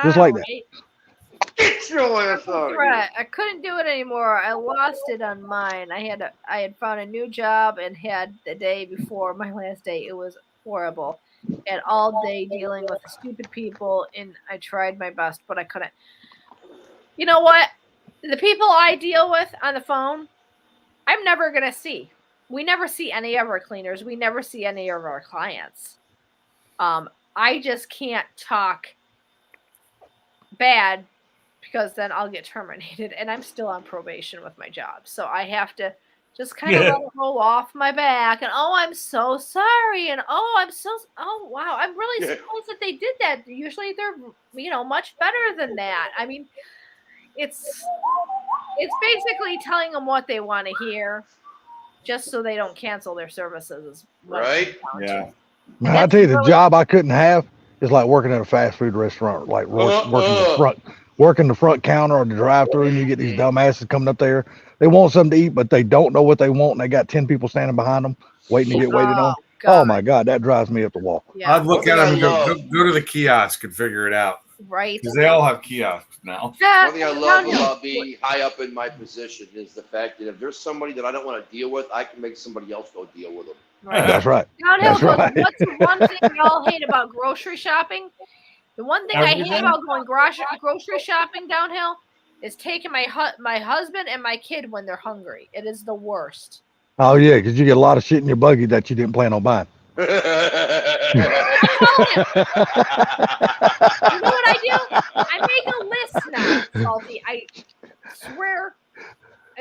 Just like that. Get your ass out of here. I couldn't do it anymore. I lost it on mine. I had found a new job and had the day before my last day. It was horrible. And all day dealing with stupid people, and I tried my best, but I couldn't. You know what? The people I deal with on the phone, I'm never gonna see. We never see any of our cleaners. We never see any of our clients. I just can't talk bad because then I'll get terminated, and I'm still on probation with my job. So I have to just kind of let it roll off my back. And oh, I'm so sorry. And oh wow, I'm really surprised that they did that. Usually they're much better than that. I mean, it's basically telling them what they want to hear, just so they don't cancel their services. Right? Yeah. Man, I tell you, the job I couldn't have is like working at a fast food restaurant, like working the front counter or the drive-through, and you get these dumbasses coming up there. They want something to eat, but they don't know what they want, and they got 10 people standing behind them waiting to get waited on. God. Oh my God, that drives me up the wall. Yeah. I'd look at them and go to the kiosk and figure it out. Right. Because they all have kiosks now. One thing I love about being high up in my position is the fact that if there's somebody that I don't want to deal with, I can make somebody else go deal with them. Right. That's right. Downhill That's goes, right. what's the one thing y'all hate about grocery shopping? The one thing I hate about going grocery shopping downhill is taking my husband and my kid when they're hungry. It is the worst. Oh yeah, because you get a lot of shit in your buggy that you didn't plan on buying. You know what I do? I make a list now, Salty. I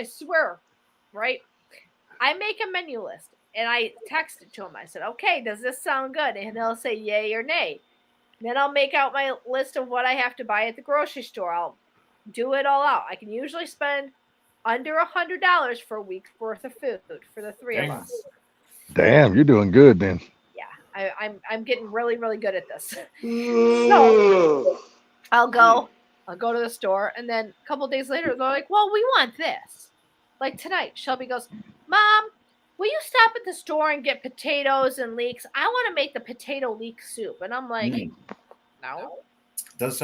swear, right? I make a menu list and I text it to him. I said, okay, does this sound good? And they'll say yay or nay. Then I'll make out my list of what I have to buy at the grocery store. I'll do it all out. I can usually spend under $100 for a week's worth of food for the three of us. Damn, you're doing good then. Yeah, I'm getting really, really good at this. So I'll go to the store, and then a couple of days later, they're like, well, we want this. Like tonight, Shelby goes, Mom, will you stop at the store and get potatoes and leeks? I want to make the potato leek soup. And I'm like, no.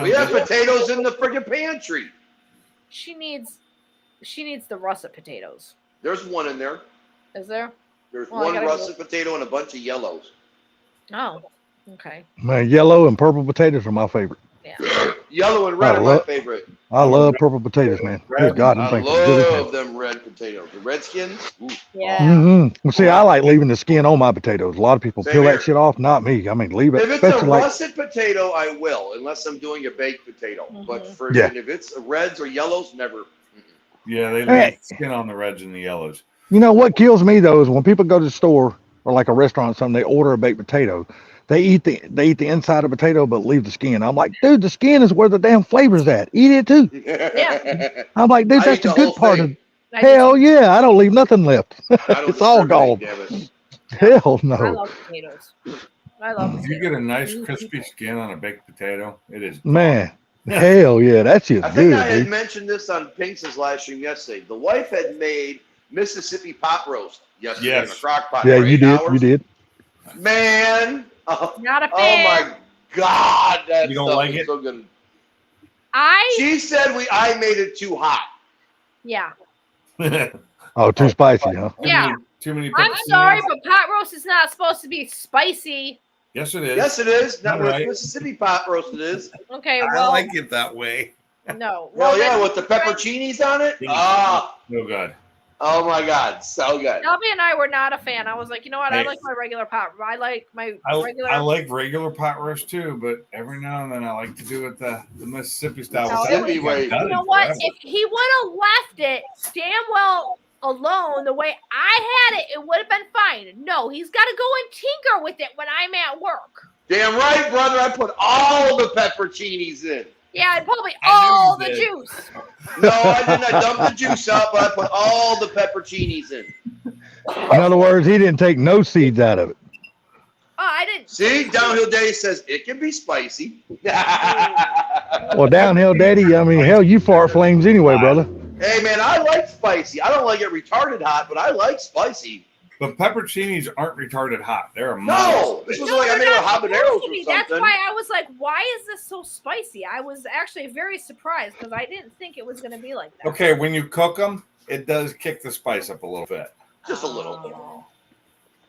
We have potatoes in the friggin' pantry. She needs the russet potatoes. There's one in there. Is there? There's one russet potato and a bunch of yellows. Oh, okay. Man, yellow and purple potatoes are my favorite. Yeah. Yellow and red are my favorite. I love purple potatoes, man. Good God, I love them red potatoes. The Redskins. Ooh. Yeah. Mm-hmm. Well, see, I like leaving the skin on my potatoes. A lot of people peel that shit off. Not me. I mean, leave it. If it's a russet potato, I will, unless I'm doing a baked potato. But if it's reds or yellows, never. Yeah, they leave the skin on the reds and the yellows. You know what kills me though is when people go to the store or like a restaurant or something, they order a baked potato. They eat the inside of the potato but leave the skin. I'm like, dude, the skin is where the damn flavor's at. Eat it too. Yeah. I'm like, dude, that's the good part of. Hell yeah, I don't leave nothing left. It's all gone. Hell no. I love potatoes. If you get a nice crispy skin on a baked potato, it is man. Hell yeah, that's just good. I think I had mentioned this on Pink's live stream yesterday. The wife had made Mississippi pot roast yesterday in a crock pot. Yeah, you did. You did. Man. Not a fan. Oh my God, that you don't stuff like is it? so good. She said I made it too hot. Yeah. Oh, too spicy, huh? Yeah. Too many. I'm sorry, but pot roast is not supposed to be spicy. Yes, it is. Yes, it is. Not with right. Mississippi pot roast, it is. Okay, well. I like it that way. No. Well, yeah, with the pepperoncinis on it. No good. Oh my God, so good. Shelby and I were not a fan. I was like, you know what? I like my regular pot. I like regular. I like regular pot roast too, but every now and then I like to do it the Mississippi style. Mississippi way. You know what? If he would have left it damn well alone the way I had it, it would have been fine. No, he's got to go and tinker with it when I'm at work. Damn right, brother. I put all the pepperoncinis in. Yeah, and probably all the juice. No, I didn't. I dumped the juice out, but I put all the pepperoncinis in. In other words, he didn't take no seeds out of it. Oh, I didn't. See, Downhill Daddy says it can be spicy. Well, Downhill Daddy, I mean, hell, you fart flames anyway, brother. Hey, man, I like spicy. I don't like it retarded hot, but I like spicy. But pepperoncinis aren't retarded hot. They're a No, this was like I made a habaneros or something. That's why I was like, why is this so spicy? I was actually very surprised because I didn't think it was going to be like that. Okay, when you cook them, it does kick the spice up a little bit. Just a little. Oh,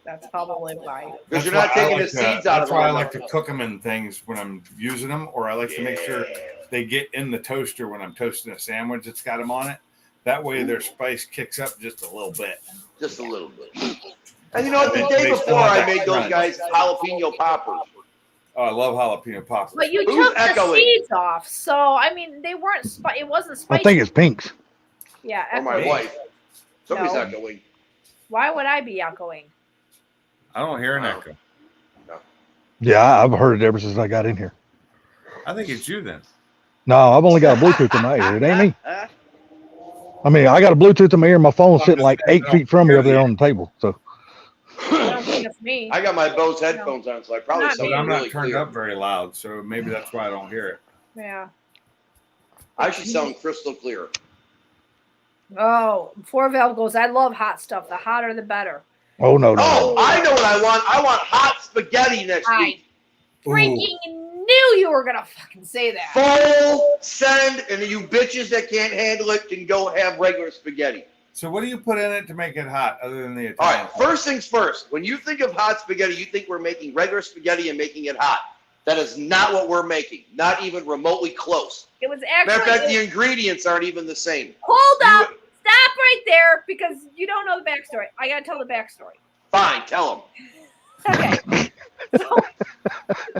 that's probably why. Because you're not taking the seeds out of them. That's why I like to cook them in things when I'm using them, or I like to make sure they get in the toaster when I'm toasting a sandwich that's got them on it. That way their spice kicks up just a little bit. Just a little bit. And you know what? The day before I made those guys jalapeno poppers. Oh, I love jalapeno poppers. But you took the seeds off, so I mean they weren't. It wasn't spicy. I think it's pinks. Yeah. Or my wife. Somebody's echoing. Why would I be echoing? I don't hear an echo. No. Yeah, I've heard it ever since I got in here. I think it's you then. No, I've only got a Bluetooth in my ear. It ain't me. I mean, I got a Bluetooth in my ear. My phone's sitting like 8 feet from me over there on the table. So I don't think it's me. I got my Bose headphones on, so I probably sound I'm really not turned clear. up very loud, so maybe that's why I don't hear it. Yeah. I should sound crystal clear. Oh, 4-valve goes, I love hot stuff. The hotter, the better. oh no. Oh, I know what I want. I want hot spaghetti next week. Freaking knew you were gonna fucking say that. Full send, and you bitches that can't handle it can go have regular spaghetti. So what do you put in it to make it hot other than the Italian? All right, first things first. When you think of hot spaghetti, you think we're making regular spaghetti and making it hot. That is not what we're making. Not even remotely close. It was Matter actually. of fact, the ingredients aren't even the same. Hold up! Stop right there because you don't know the backstory. I gotta tell the backstory. Fine, tell them. Okay. So,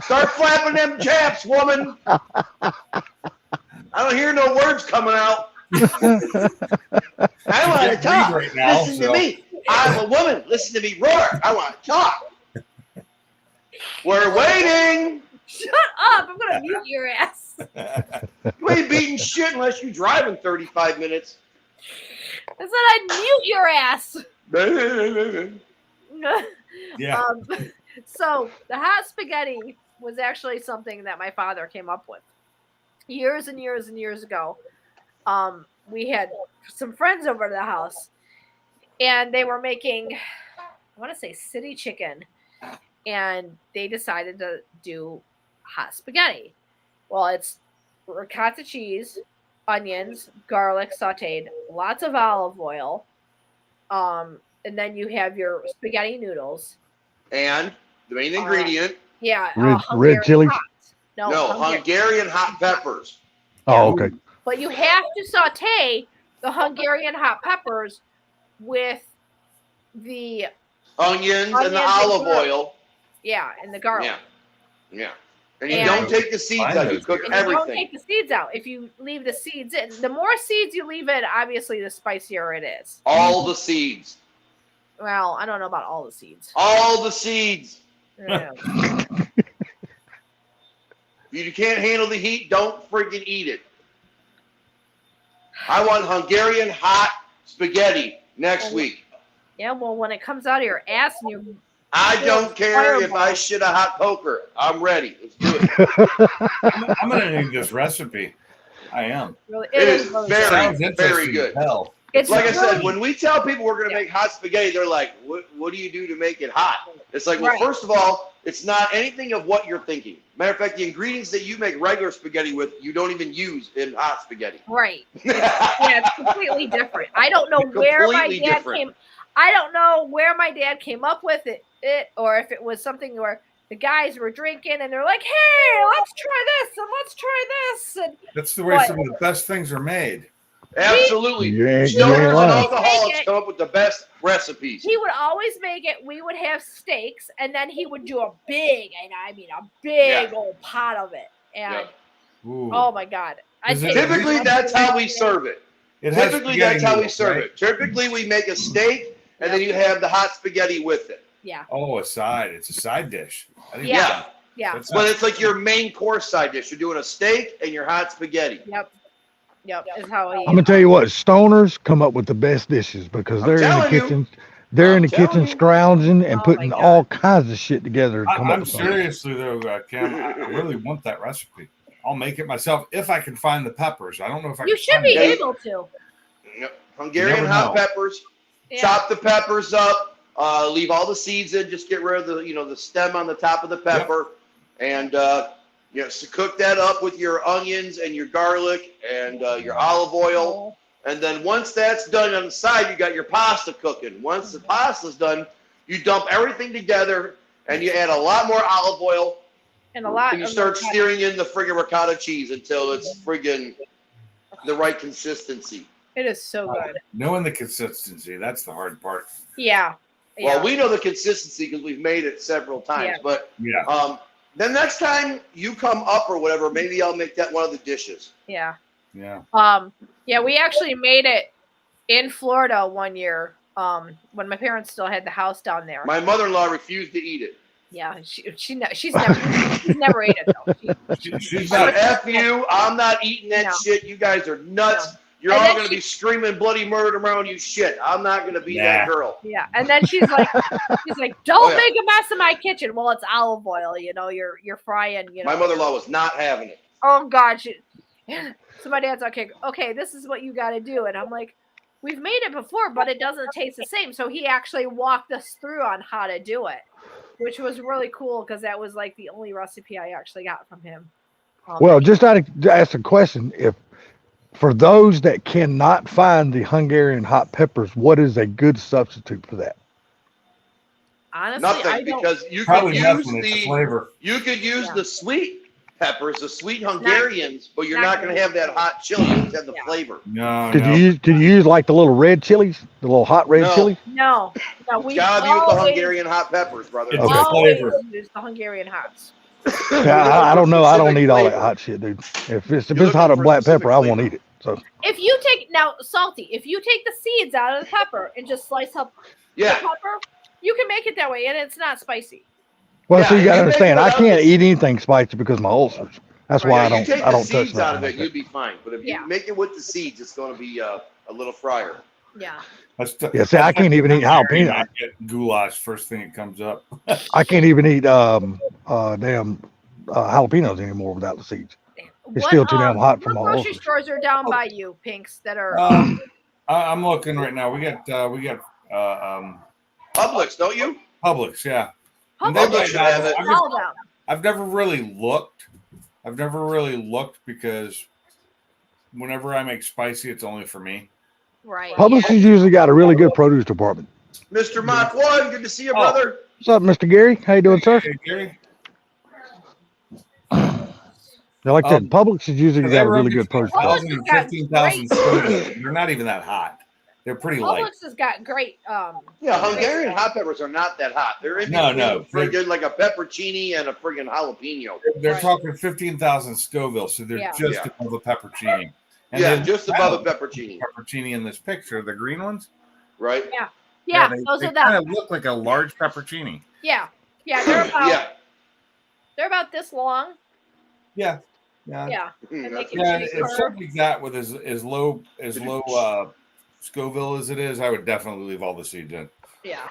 Start flapping them chaps, woman. I don't hear no words coming out. I want to talk. Right now, Listen to me. I'm a woman. Listen to me roar. I want to talk. We're waiting. shut up! I'm gonna mute your ass. You ain't beating shit unless you drive in 35 minutes. I said I'd mute your ass. Yeah. So the hot spaghetti was actually something that my father came up with years and years and years ago. We had some friends over to the house, and they were making, I want to say, city chicken, and they decided to do hot spaghetti. Well, it's ricotta cheese, onions, garlic sauteed, lots of olive oil, and then you have your spaghetti noodles. And the main ingredient. Yeah. Red chili. No, Hungarian hot peppers. Oh, okay. But you have to saute the Hungarian hot peppers with the Onions and the olive oil. Yeah, and the garlic. Yeah. And you don't take the seeds out. You cook everything. You don't take the seeds out. If you leave the seeds in, the more seeds you leave in, obviously the spicier it is. All the seeds. Well, I don't know about all the seeds. All the seeds. Yeah. If you can't handle the heat, don't freaking eat it. I want Hungarian hot spaghetti next week. Yeah, well, when it comes out of your ass and you're... I don't care if I shit a hot poker. I'm ready. Let's do it. I'm going to need this recipe. I am. Really, it is really very good. Hell. It's like really, I said, when we tell people we're going to make hot spaghetti, they're like, what do you do to make it hot? It's like, well, first of all, it's not anything of what you're thinking. Matter of fact, the ingredients that you make regular spaghetti with, you don't even use in hot spaghetti. Right. Yeah, it's completely different. I don't know where my dad came. I don't know where my dad came up with it, or if it was something where the guys were drinking and they're like, "Hey, let's try this and let's try this." And that's the way some of the best things are made. Absolutely. Stoners and alcoholics come up with the best recipes. He would always make it. We would have steaks, and then he would do a big, and I mean a big old pot of it. And oh my God. Typically, that's how we serve it. Typically, that's how we serve it. Typically, we make a steak, and then you have the hot spaghetti with it. Yeah. Oh, a side. It's a side dish. Yeah. But it's like your main course side dish. You're doing a steak and your hot spaghetti. Yep. Is how I'm gonna tell you what, stoners come up with the best dishes because they're in the kitchen. They're in the kitchen scrounging and putting all kinds of shit together. I'm seriously though, Cam. I really want that recipe. I'll make it myself if I can find the peppers. I don't know if I. You should be able to. Hungarian hot peppers. Yeah. Chop the peppers up. Leave all the seeds in. Just get rid of the stem on the top of the pepper, and so cook that up with your onions and your garlic and your olive oil. And then once that's done on the side, you got your pasta cooking. Once the pasta's done, you dump everything together and you add a lot more olive oil. And you start stirring in the friggin' ricotta cheese until it's friggin' the right consistency. It is so good. Knowing the consistency, that's the hard part. Yeah. Well, we know the consistency because we've made it several times. Yeah. But then next time you come up or whatever, maybe I'll make that one of the dishes. Yeah. Yeah. Yeah, we actually made it in Florida one year when my parents still had the house down there. My mother-in-law refused to eat it. Yeah, she's never ate it though. She's So not. F you, I'm not eating that shit. You guys are nuts. No. You're And all then going to be screaming bloody murder around you shit. I'm not going to be that girl. Yeah, and then she's like, don't make a mess in my kitchen. Well, it's olive oil, you're frying, My mother-in-law was not having it. Oh God, so my dad's okay, this is what you got to do, and I'm like, we've made it before, but it doesn't taste the same. So he actually walked us through on how to do it, which was really cool because that was like the only recipe I actually got from him. Well, just to ask a question, if for those that cannot find the Hungarian hot peppers, what is a good substitute for that? Honestly, nothing, because you could use the flavor. You could use the sweet peppers, the sweet Hungarians, but you're not going to have that hot chili. You have the flavor. No. Could you use like the little red chilies, the little hot red chilies? No, we gotta be with the Hungarian hot peppers, brother. It's the flavor. Use the Hungarian hots. I don't know. I don't eat all that hot shit, dude. If it's hot or black pepper, I won't eat it. So if you take salty, if you take the seeds out of the pepper and just slice up the pepper, you can make it that way, and it's not spicy. Well, so you gotta understand, I can't eat anything spicy because of my ulcers. That's why I don't take I the don't touch seeds that. out of it, you'd be fine. But if you make it with the seeds, it's going to be a little fryer. Yeah. See, I can't even eat jalapeno. I get goulash first thing that comes up. I can't even eat jalapenos anymore without the seeds. It's still too damn hot for my ulcers. Grocery stores are down by you, Pinks, that are. I'm looking right now. We got Publix, don't you? Publix, yeah. Publix should have it. I've never really looked. Because whenever I make spicy, it's only for me. Right. Publix has usually got a really good produce department. Mr. Mach 1, good to see you, brother. What's up, Mr. Gary? How you doing, sir? Hey, Gary. Like I said, Publix has usually got a really good produce department. 15,000 They're not even that hot. They're pretty light. Publix has got great. Hungarian hot peppers are not that hot. They're in friggin' like a peppercini and a friggin' jalapeno. They're talking 15,000 Scoville, so they're just above the peppercini. And just above the peppercini. Peppercini in this picture, the green ones, right? Yeah, those are kind of look like a large peppercini. Yeah, they're about this long. Yeah. If something that with as low Scoville as it is, I would definitely leave all the seeds in. Yeah.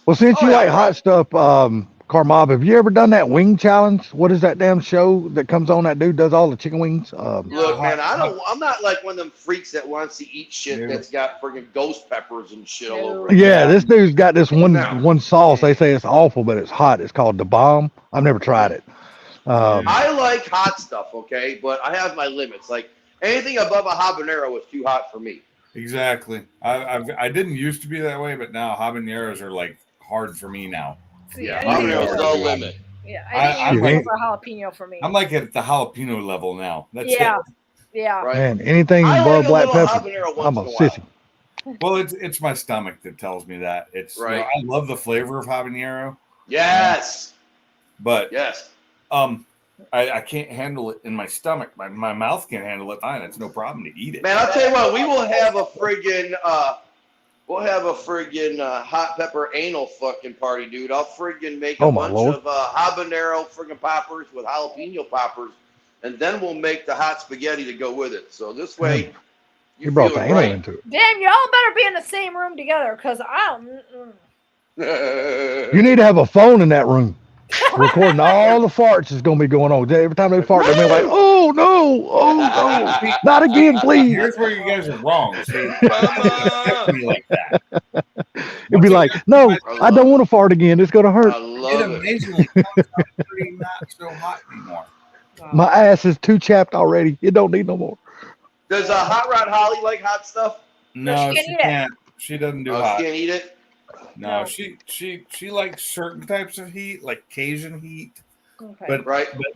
Well, since you like hot stuff, Carmob, have you ever done that wing challenge? What is that damn show that comes on? That dude does all the chicken wings. Look, man, I'm not like one of them freaks that wants to eat shit that's got friggin' ghost peppers and shit all over it. Yeah, this dude's got this one sauce. They say it's awful, but it's hot. It's called the bomb. I've never tried it. I like hot stuff, okay, but I have my limits. Like anything above a habanero is too hot for me. Exactly. I didn't used to be that way, but now habaneros are like hard for me now. Yeah, habanero's no limit. Yeah, I think for jalapeno for me. I'm like at the jalapeno level now. That's it. Yeah. Right. Man, anything above black pepper, I'm a sissy. Well, it's my stomach that tells me that. It's right. I love the flavor of habanero. Yes. But yes. I can't handle it in my stomach. My mouth can't handle it. Fine, it's no problem to eat it. Man, I'll tell you what, we will have a friggin' hot pepper anal fucking party, dude. I'll friggin' make a bunch of habanero friggin' poppers with jalapeno poppers, and then we'll make the hot spaghetti to go with it. So this way, you brought the anal into it. Damn, y'all better be in the same room together, because I don't. You need to have a phone in that room. Recording all the farts is going to be going on. Every time they fart, they're going to be like, oh, no, not again, please. Here's where you guys are wrong. See, like that. It'd be like, no, I don't want to fart again. It's gonna hurt. I love it. Amazingly comes out pretty not so hot anymore. My ass is too chapped already. It don't need no more. Does Hot Rod Holly like hot stuff? No, she she can't eat it. can't. She doesn't do Oh, hot. she can't eat it? No, No. she likes certain types of heat, like Cajun heat, Okay. but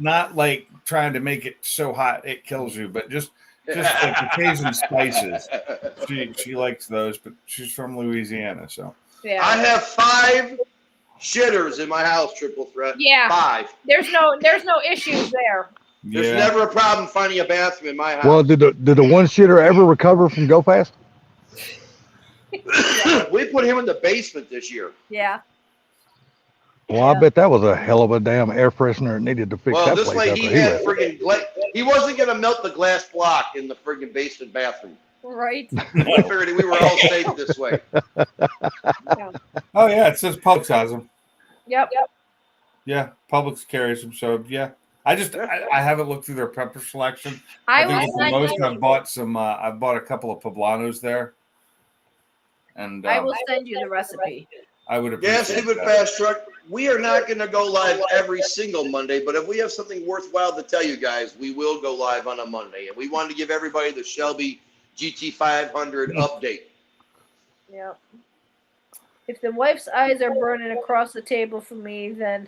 not like trying to make it so hot it kills you. But just like the Cajun spices, she likes those. But she's from Louisiana, so Yeah. I have 5 shitters in my house, Triple Threat. Yeah. 5. There's no issues there. There's yeah. never a problem finding a bathroom in my house. Well, did the one shitter ever recover from Go Fast? We put him in the basement this year. Yeah. Well, I bet that was a hell of a damn air freshener. It needed to fix Well, that this place way after he he had left. friggin' he wasn't gonna melt the glass block in the friggin' basement bathroom. Right. I figured we were all safe this way. Yeah. Oh yeah, it says Publix has them. Yep. Yeah, Publix carries them. So yeah, I haven't looked through their pepper selection. I think was at the most I've bought some. I've bought a couple of poblanos there, and I will send you the recipe. I would Yeah, appreciate Stupid that. Fast Truck. We are not going to go live every single Monday, but if we have something worthwhile to tell you guys, we will go live on a Monday. And we wanted to give everybody the Shelby GT500 update. Yep. If the wife's eyes are burning across the table for me, then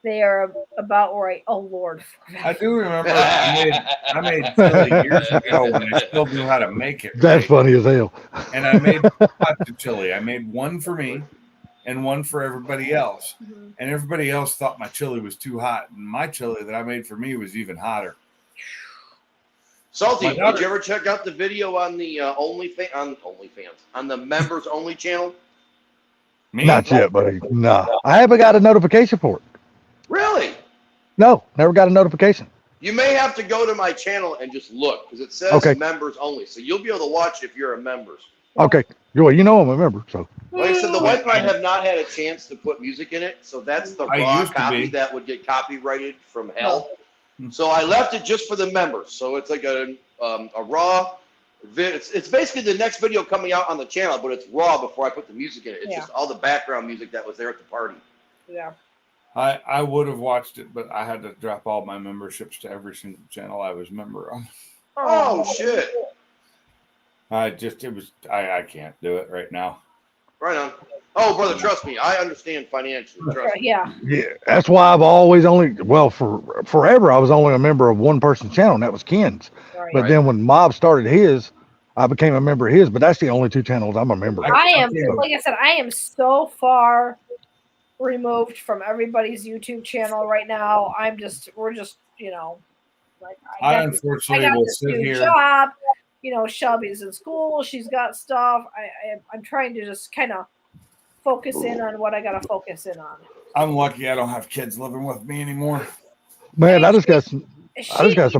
they are about right. Oh Lord. I do remember I made chili years ago when I still knew how to make it. That's right? funny as hell. And I made pots of chili. I made one for me and one for everybody else. Mhm. And everybody else thought my chili was too hot. And my chili that I made for me was even hotter. Salty, My daughter- did you ever check out the video on the OnlyFans, on the members only channel? Me? Not yet, buddy. No, I haven't got a notification for it. Really? No, never got a notification. You may have to go to my channel and just look because it says Okay. members only. So you'll be able to watch if you're a member. Okay, well, you know I'm a member, so Like I said, the wife and I have not had a chance to put music in it, so that's the I raw used to copy be. that would get copyrighted from hell. Hmm. So I left it just for the members. So it's like a raw. It's basically the next video coming out on the channel, but it's raw before I put the music in it. It's Yeah. just all the background music that was there at the party. Yeah. I would have watched it, but I had to drop all my memberships to every single channel I was a member on. Oh shit! I can't do it right now. Right on. Oh, brother, trust me, I understand financially. Trust me. Yeah. yeah, that's why I've always for forever I was only a member of one person's channel, and that was Ken's. Right. But then when Mob started his, I became a member of his. But that's the only 2 channels I'm a member of. I am, like I said, I am so far removed from everybody's YouTube channel right now. We're just, like I got unfortunately will this sit new here. job. Shelby's in school. She's got stuff. I'm trying to just kind of focus in on what I got to focus in on. I'm lucky I don't have kids living with me anymore. Man, I just got some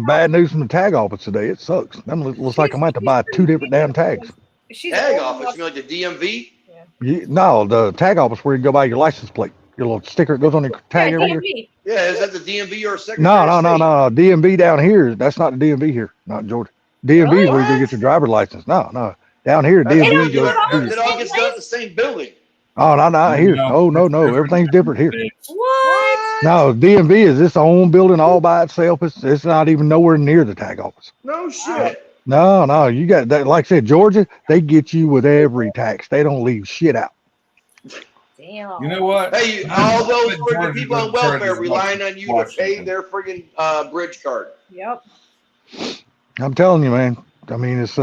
bad news from the tag office today. It sucks. That looks like I might have to buy 2 different damn tags. She's Tag old office, enough- you mean like the DMV? No, the tag office where you go buy your license plate. Your little sticker that goes on your tag Yeah, every year. DMV. Yeah, is that the DMV or Secretary No. of State? DMV down here. That's not the DMV here. Not in Georgia. DMV is where you go get your driver's license. No. Down here, That's DMV what do it it all goes. it all gets done at the same building. Oh, not here. No. Oh, no. Everything's different here. What? No, DMV is its own building all by itself. It's not even nowhere near the tag office. No shit. No. You got that. Like I said, Georgia, they get you with every tax. They don't leave shit out. Damn. You know what? Hey, all those friggin' Georgia people on doesn't charge welfare as relying much on you as to pay Washington. their friggin' bridge card. Yep. I'm telling you, man. I mean, it's see,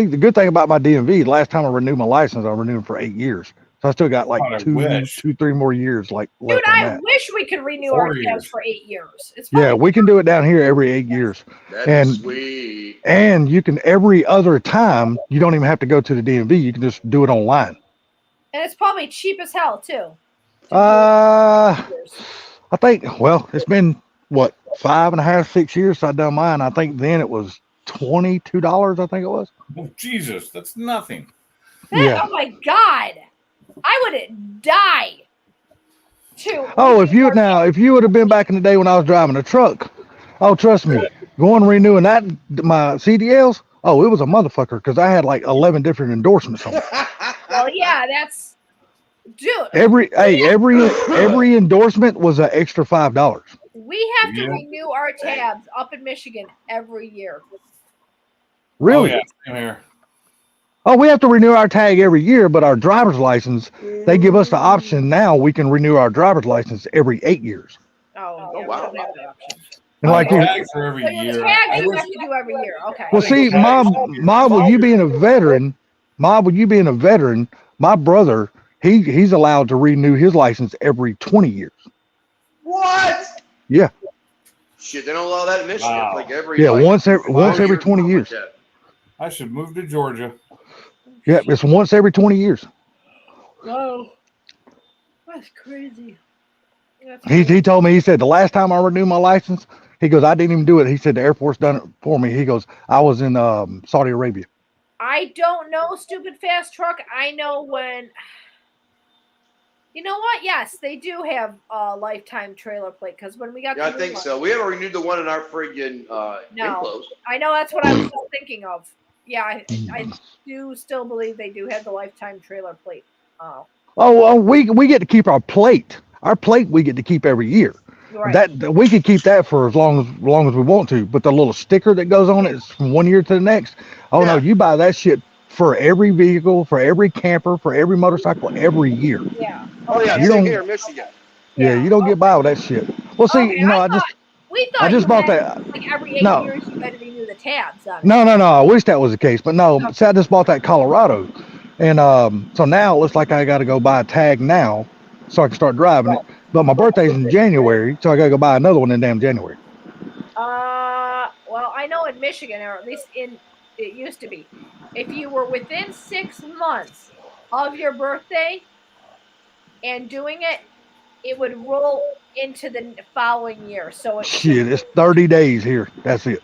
the good thing about my DMV, last time I renewed my license, I renewed for 8 years. So I still got like God, I wish. 3 more years left Dude, on I that. wish we could renew 4 our years. tabs for 8 years. It's Yeah, fine. we can do it down here every 8 years. That's And- sweet. And you can every other time, you don't even have to go to the DMV. You can just do it online. And it's probably cheap as hell too. I think, well, it's been what, 5.5, 6 years since I done mine. I think then it was $22, I think it was. Oh, Jesus, that's nothing. Yeah. Oh my God. I would die to. Oh, if you would have been back in the day when I was driving a truck, oh, trust me, going renewing my CDLs, oh, it was a motherfucker because I had like 11 different endorsements on it. Well, yeah, Dude, every endorsement was an extra $5. We have to renew our tabs up in Michigan every year. Really? Oh, yeah, same here. Oh, we have to renew our tag every year, but our driver's license, they give us the option now. We can renew our driver's license every 8 years. Oh, yeah, wow. we don't have that option. And like tags for every So your year. tags you have to do every year. Okay. well, see, Mom, with you being a veteran, my brother, he's allowed to renew his license every 20 years. What? Yeah. Shit, they don't allow that in Michigan. Wow. Like every Once every 20 years. Like I should move to Georgia. Yeah, it's once every 20 years. Whoa. That's crazy. He told me, he said, the last time I renewed my license, he goes, I didn't even do it. He said, the Air Force done it for me. He goes, I was in Saudi Arabia. I don't know, stupid fast truck. I know when. You know what? Yes, they do have a lifetime trailer plate because when we got I think so. We haven't renewed the one in our friggin' enclosed. I know that's what I was just thinking of. Yeah, I do still believe they do have the lifetime trailer plate. We get to keep our plate. Our plate we get to keep every year. Right. That we could keep that for as long as we want to. But the little sticker that goes on it is from 1 year to the next. Oh no, you buy that shit for every vehicle, for every camper, for every motorcycle, every year. Yeah. Oh yeah, you same here in Michigan. Yeah, you don't get by with that shit. Well, see, I just bought that. Like every 8 years, you had to renew the tabs on it. No. I wish that was the case, but no. See, I just bought that Colorado, and so now it looks like I got to go buy a tag now, so I can start driving it. But my birthday's in January, so I got to go buy another one in damn January. Well, I know in Michigan, or at least it used to be, if you were within 6 months of your birthday and doing it, it would roll into the following year. So it's 30 days here. That's it.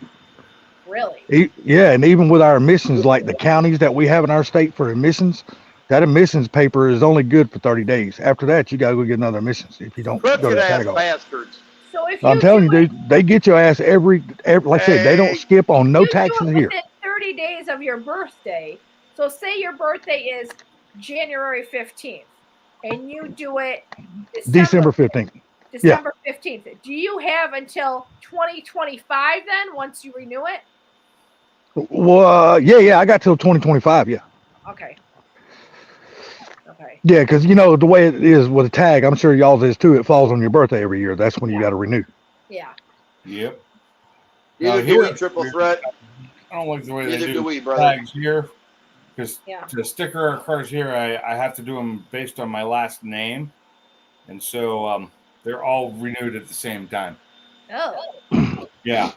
Really? Yeah, and even with our emissions, like the counties that we have in our state for emissions, that emissions paper is only good for 30 days. After that, you gotta go get another emissions if you don't go to the tag off. Bastards. So if I'm telling you, dude, they get your ass every like I said, they don't skip on no taxes here. Within 30 days of your birthday. So say your birthday is January 15th, and you do it December 15th. December 15th. Do you have until 2025 then, once you renew it? Well, yeah, I got till 2025. Yeah. Okay. Yeah, because you know the way it is with a tag, I'm sure y'all's is too. It falls on your birthday every year. That's when you got to renew. Yeah. Yep. Neither do we, triple threat. I don't like the way Neither they do we, do brother. tags here, because to sticker our cars here, I have to do them based on my last name, and so they're all renewed at the same time. Oh. Yeah.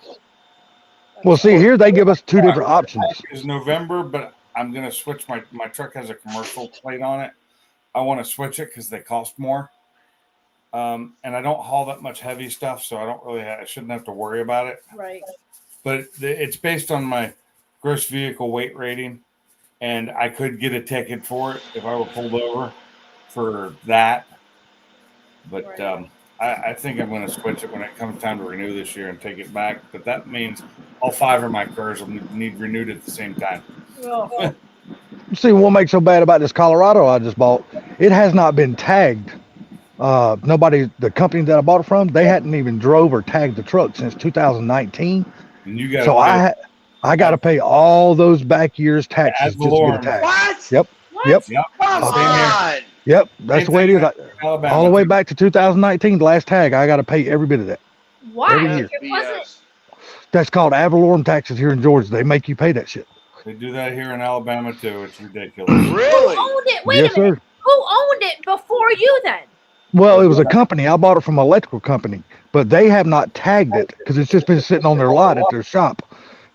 Well, see, here they give us two different options. It's November, but I'm gonna switch my truck has a commercial plate on it. I want to switch it because they cost more, and I don't haul that much heavy stuff, so I shouldn't have to worry about it. Right. But it's based on my gross vehicle weight rating, and I could get a ticket for it if I were pulled over for that. But I think I'm going to switch it when it comes time to renew this year and take it back. But that means all 5 of my cars will need renewed at the same time. Oh. See, what makes so bad about this Colorado I just bought, it has not been tagged. The company that I bought it from, they hadn't even drove or tagged the truck since 2019. And you got so I got to pay all those back years taxes just to get a tag. What? Yep. What? Yep. Come on. Yep. That's the way it is. All the way back to 2019, the last tag, I got to pay every bit of that. Why? Every year. It wasn't. That's called ad valorem taxes here in Georgia. They make you pay that shit. They do that here in Alabama too. It's ridiculous. Really? Who owned it? Wait a minute. Sir. Who owned it before you then? Well, it was a company. I bought it from an electrical company, but they have not tagged it because it's just been sitting on their lot at their shop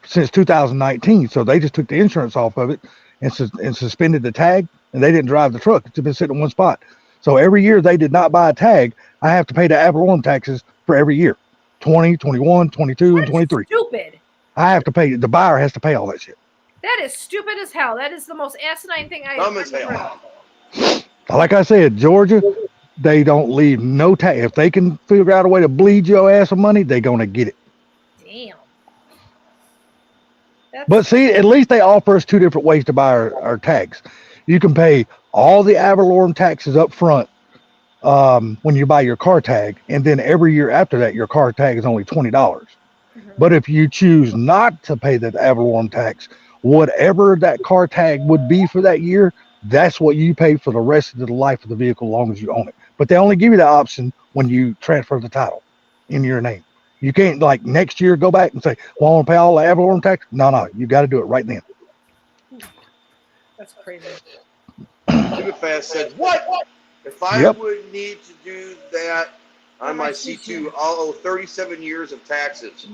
since 2019. So they just took the insurance off of it and suspended the tag, and they didn't drive the truck. It's been sitting in one spot. So every year they did not buy a tag. I have to pay the ad valorem taxes for every year, 20, 21, 22, and 23. Stupid. I have to pay. The buyer has to pay all that shit. That is stupid as hell. That is the most asinine thing Dumb as hell. Like I said, Georgia, they don't leave no tag. If they can figure out a way to bleed your ass of money, they're gonna get it. Damn. But see, at least they offer us 2 different ways to buy our tags. You can pay all the ad valorem taxes up front when you buy your car tag, and then every year after that, your car tag is only $20. Mm-hmm. But if you choose not to pay that ad valorem tax, whatever that car tag would be for that year, that's what you pay for the rest of the life of the vehicle, as long as you own it. But they only give you that option when you transfer the title in your name. You can't, like, next year go back and say, well, I want to pay all the ad valorem tax. No, you got to do it right then. That's crazy. Super Fast said, what? If I would need to do that on my C2, I'll owe 37 years of taxes.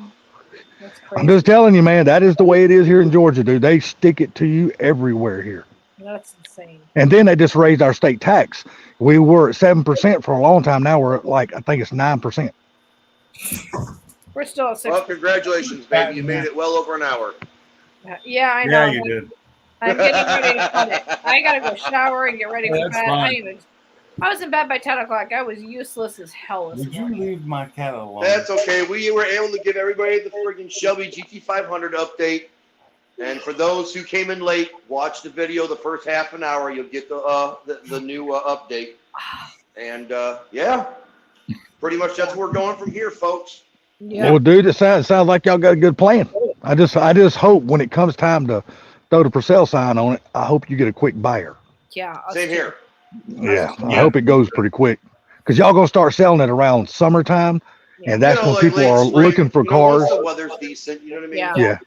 That's crazy. I'm just telling you, man, that is the way it is here in Georgia, dude. They stick it to you everywhere here. That's insane. And then they just raised our state tax. We were at 7% for a long time. Now we're at, like, I think it's 9%. We're still at 6%. Well, congratulations, baby. You made it well over an hour. Yeah, I know. Yeah, you did. I'm getting ready to cut it. I gotta go shower and get ready for That's bed. fine. I was in bed by 10 o'clock. I was useless as hell this Would you morning. leave my cat alone? That's okay. We were able to give everybody the friggin' Shelby GT500 update. And for those who came in late, watch the video the first half an hour. You'll get the new update. And yeah, pretty much that's where we're going from here, folks. Yeah. Well, dude, it sounds like y'all got a good plan. I just hope when it comes time to throw the for sale sign on it, I hope you get a quick buyer. Yeah. Same here. Yeah, I hope it goes pretty quick, because y'all gonna start selling it around summertime, and that's when like people late are spring, looking for cars. Once the weather's decent, you know what I mean? Yeah. Yeah,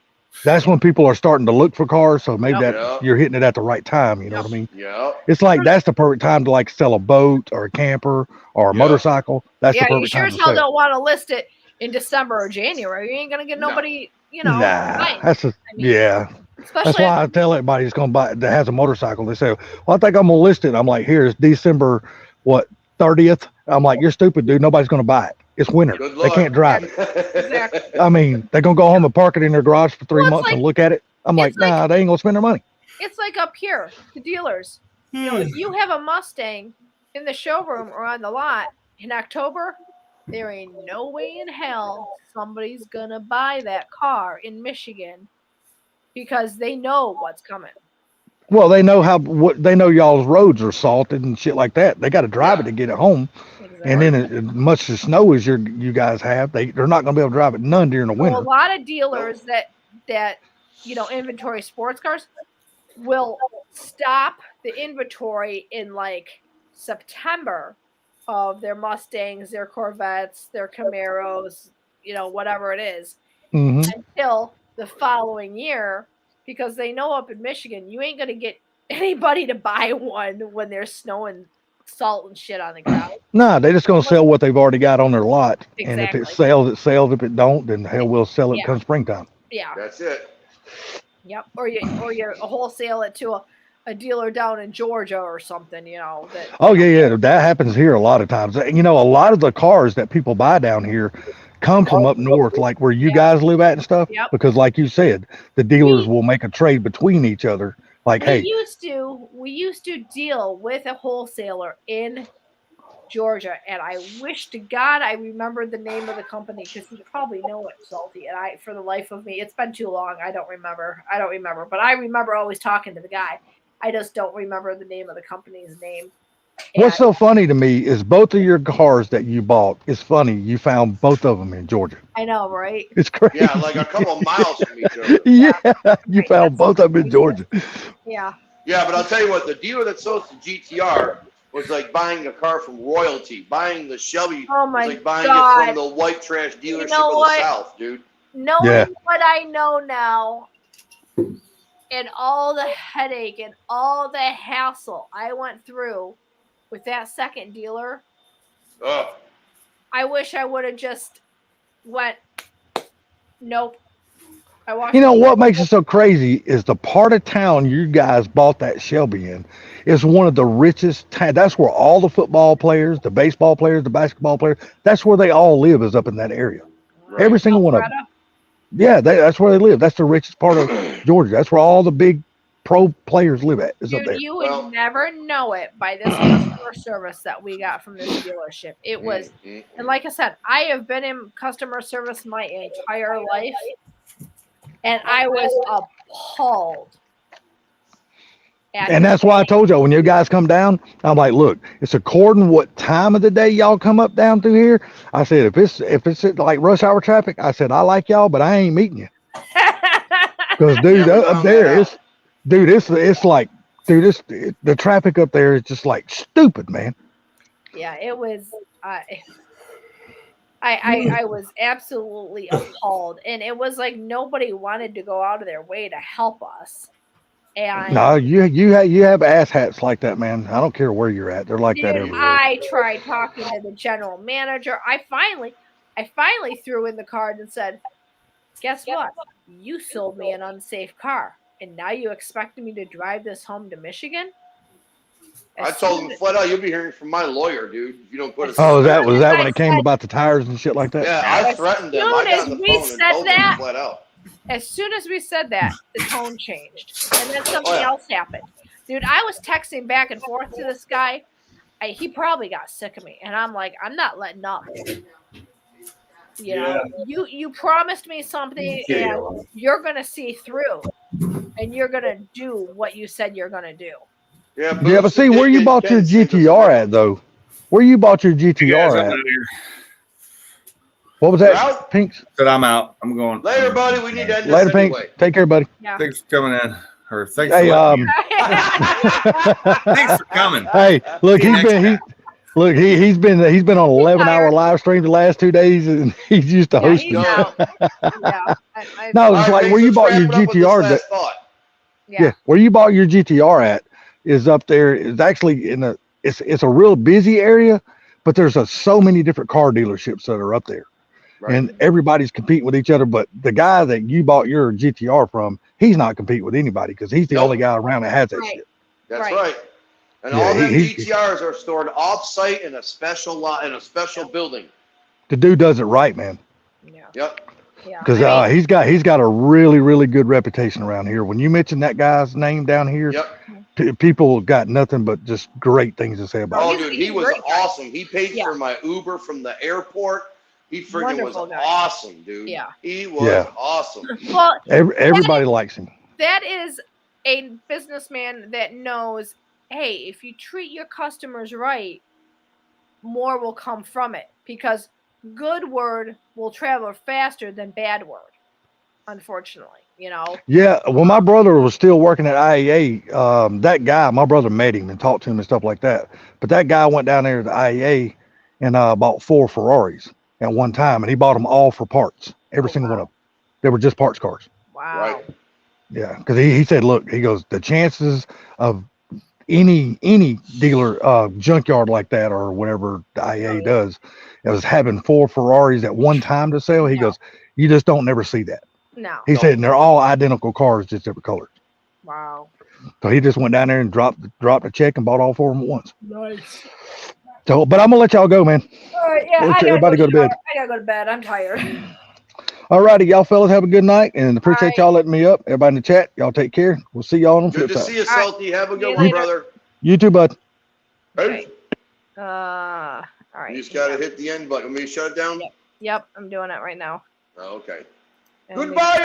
that's when people are starting to look for cars. So maybe Yep. that you're hitting it at the right time. You know what I mean? Yeah. It's like that's the perfect time to, like, sell a boat or a camper or a motorcycle. That's the Yeah, you perfect sure time as to hell sell. don't want to list it in December or January. You ain't gonna get nobody, you know. Nah, buying. that's a, I mean, yeah. Especially That's why I tell everybody that's gonna buy that has a motorcycle. They say, "Well, I think I'm gonna list it." I'm like, "Here, it's December 30th." I'm like, "You're stupid, dude. Nobody's gonna buy it. It's winter. Good They luck. can't drive it." exactly. I mean, they're gonna go home and park it in their garage for 3 Well, it's months like- and look at it. I'm like, it's like- nah, they ain't gonna spend their money. It's like up here, the dealers. You know, if you have a Mustang in the showroom or on the lot in October, there ain't no way in hell somebody's gonna buy that car in Michigan because they know what's coming. Well, they know they know y'all's roads are salted and shit like that. They got to drive it to get it home. Exactly. And then as much as snow as you guys have, they're not gonna be able to drive it none during the winter. So a lot of dealers that you know inventory sports cars will stop the inventory in like September of their Mustangs, their Corvettes, their Camaros, you know, whatever it is, until the following year, because they know up in Michigan you ain't gonna get anybody to buy one when there's snow and salt and shit on the ground. Nah, they're just gonna sell what they've already got on their lot. Exactly. And if it sells, it sells. If it don't, then hell, we'll sell it come springtime. Yeah. That's it. Yep. Or you wholesale it to a dealer down in Georgia or something, you know. Oh yeah, that happens here a lot of times. You know, a lot of the cars that people buy down here come from up north, like where you guys live at and stuff. Yep. Because like you said, the dealers will make a trade between each other. Like, we used to deal with a wholesaler in Georgia, and I wish to God I remembered the name of the company, because you probably know it, Salty. And for the life of me, it's been too long. I don't remember, but I remember always talking to the guy. I just don't remember the name of the company's name. What's so funny to me is both of your cars that you bought. It's funny you found both of them in Georgia. I know, right? It's crazy. Yeah, like a couple of miles from each other. Yeah, you found both of them in Georgia. Yeah. Yeah, but I'll tell you what, the dealer that sold the GTR was like buying a car from royalty. Buying the Shelby was like buying it from the white trash dealership of the South, dude. Knowing what I know now, and all the headache and all the hassle I went through with that second dealer, I wish I would have just went, nope. You know what makes it so crazy is the part of town you guys bought that Shelby in is one of the richest. That's where all the football players, the baseball players, the basketball players, that's where they all live, is up in that area. Right. Every single one of them. Yeah, that's where they live. That's the richest part of Georgia. That's where all the big pro players live at. Is up there. You would never know it by this customer service that we got from this dealership. It was, and like I said, I have been in customer service my entire life, and I was appalled And that's why I told y'all when you guys come down, I'm like, look, it's according what time of the day y'all come up down through here. I said, if it's like rush hour traffic, I said I like y'all, but I ain't meeting you. Because dude, up there, it's like, dude, the traffic up there is just like stupid, man. Yeah, it was. I was absolutely appalled, and it was like nobody wanted to go out of their way to help us. And no, you have ass hats like that, man. I don't care where you're at; they're like that everywhere. I tried talking to the general manager. I finally threw in the card and said, "Guess what? You sold me an unsafe car, and now you expect me to drive this home to Michigan?" I told him flat out, you'll be hearing from my lawyer, dude. If you don't put it. Oh, was that when it came about the tires and shit like that? Yeah, I threatened them. I got on the phone and told them flat out. As soon as we said that, the tone changed, and then something else happened. Dude, I was texting back and forth to this guy. He probably got sick of me, and I'm like, I'm not letting up. You know, you promised me something, and you're gonna see through, and you're gonna do what you said you're gonna do. Yeah, but see, where you bought your GTR at, though? Where you bought your GTR at? What was that, Pinks? Said I'm out. I'm going. Later, buddy. We need to end Later, this Pinks. anyway. Take care, buddy. Yeah. Thanks for coming in. Or thanks Hey, thanks for coming. Hey, look, he's been on 11-hour live stream the last 2 days, and he's used to hosting. Yeah. No, it's like where you bought your GTR. Yeah, where you bought your GTR at is up there. Is actually it's a real busy area, but there's so many different car dealerships that are up there. Right. And everybody's competing with each other. But the guy that you bought your GTR from, he's not competing with anybody because he's the only guy around that has that shit. That's right. And all them GTRs are stored off-site in a special lot in a special building. The dude does it right, man. Yeah. Yep. Because he's got a really, really good reputation around here. When you mention that guy's name down here, people got nothing but just great things to say about him. Oh, dude, he was awesome. He paid for my Uber from the airport. He freaking was awesome, dude. Yeah. He was awesome. Well, everybody likes him. That is a businessman that knows, hey, if you treat your customers right, more will come from it. Because good word will travel faster than bad word, unfortunately, you know? Yeah, well, my brother was still working at IAA. That guy, my brother met him and talked to him and stuff like that. But that guy went down there to IAA and bought 4 Ferraris at one time, and he bought them all for parts. Every single one of them. They were just parts cars. Wow. Right. Yeah, because he said, look, he goes, the chances of any dealer junkyard like that or whatever the IA does, it was having 4 Ferraris at one time to sell. He goes, you just don't never see that. No. He said, and they're all identical cars, just different colors. Wow. So he just went down there and dropped a check and bought all 4 of them at once. Nice. So, but I'm gonna let y'all go, man. All right, yeah. Everybody go to bed. I gotta go to bed. I'm tired. All righty, y'all fellas have a good night, and appreciate y'all letting me up. Everybody in the chat, y'all take care. We'll see y'all on the flip side. Good to see you, Salty. Have a good one, brother. You too, bud. Hey. All right. You just gotta hit the end button. Want me to shut it down? Yep, I'm doing it right now. Okay. And Goodbye.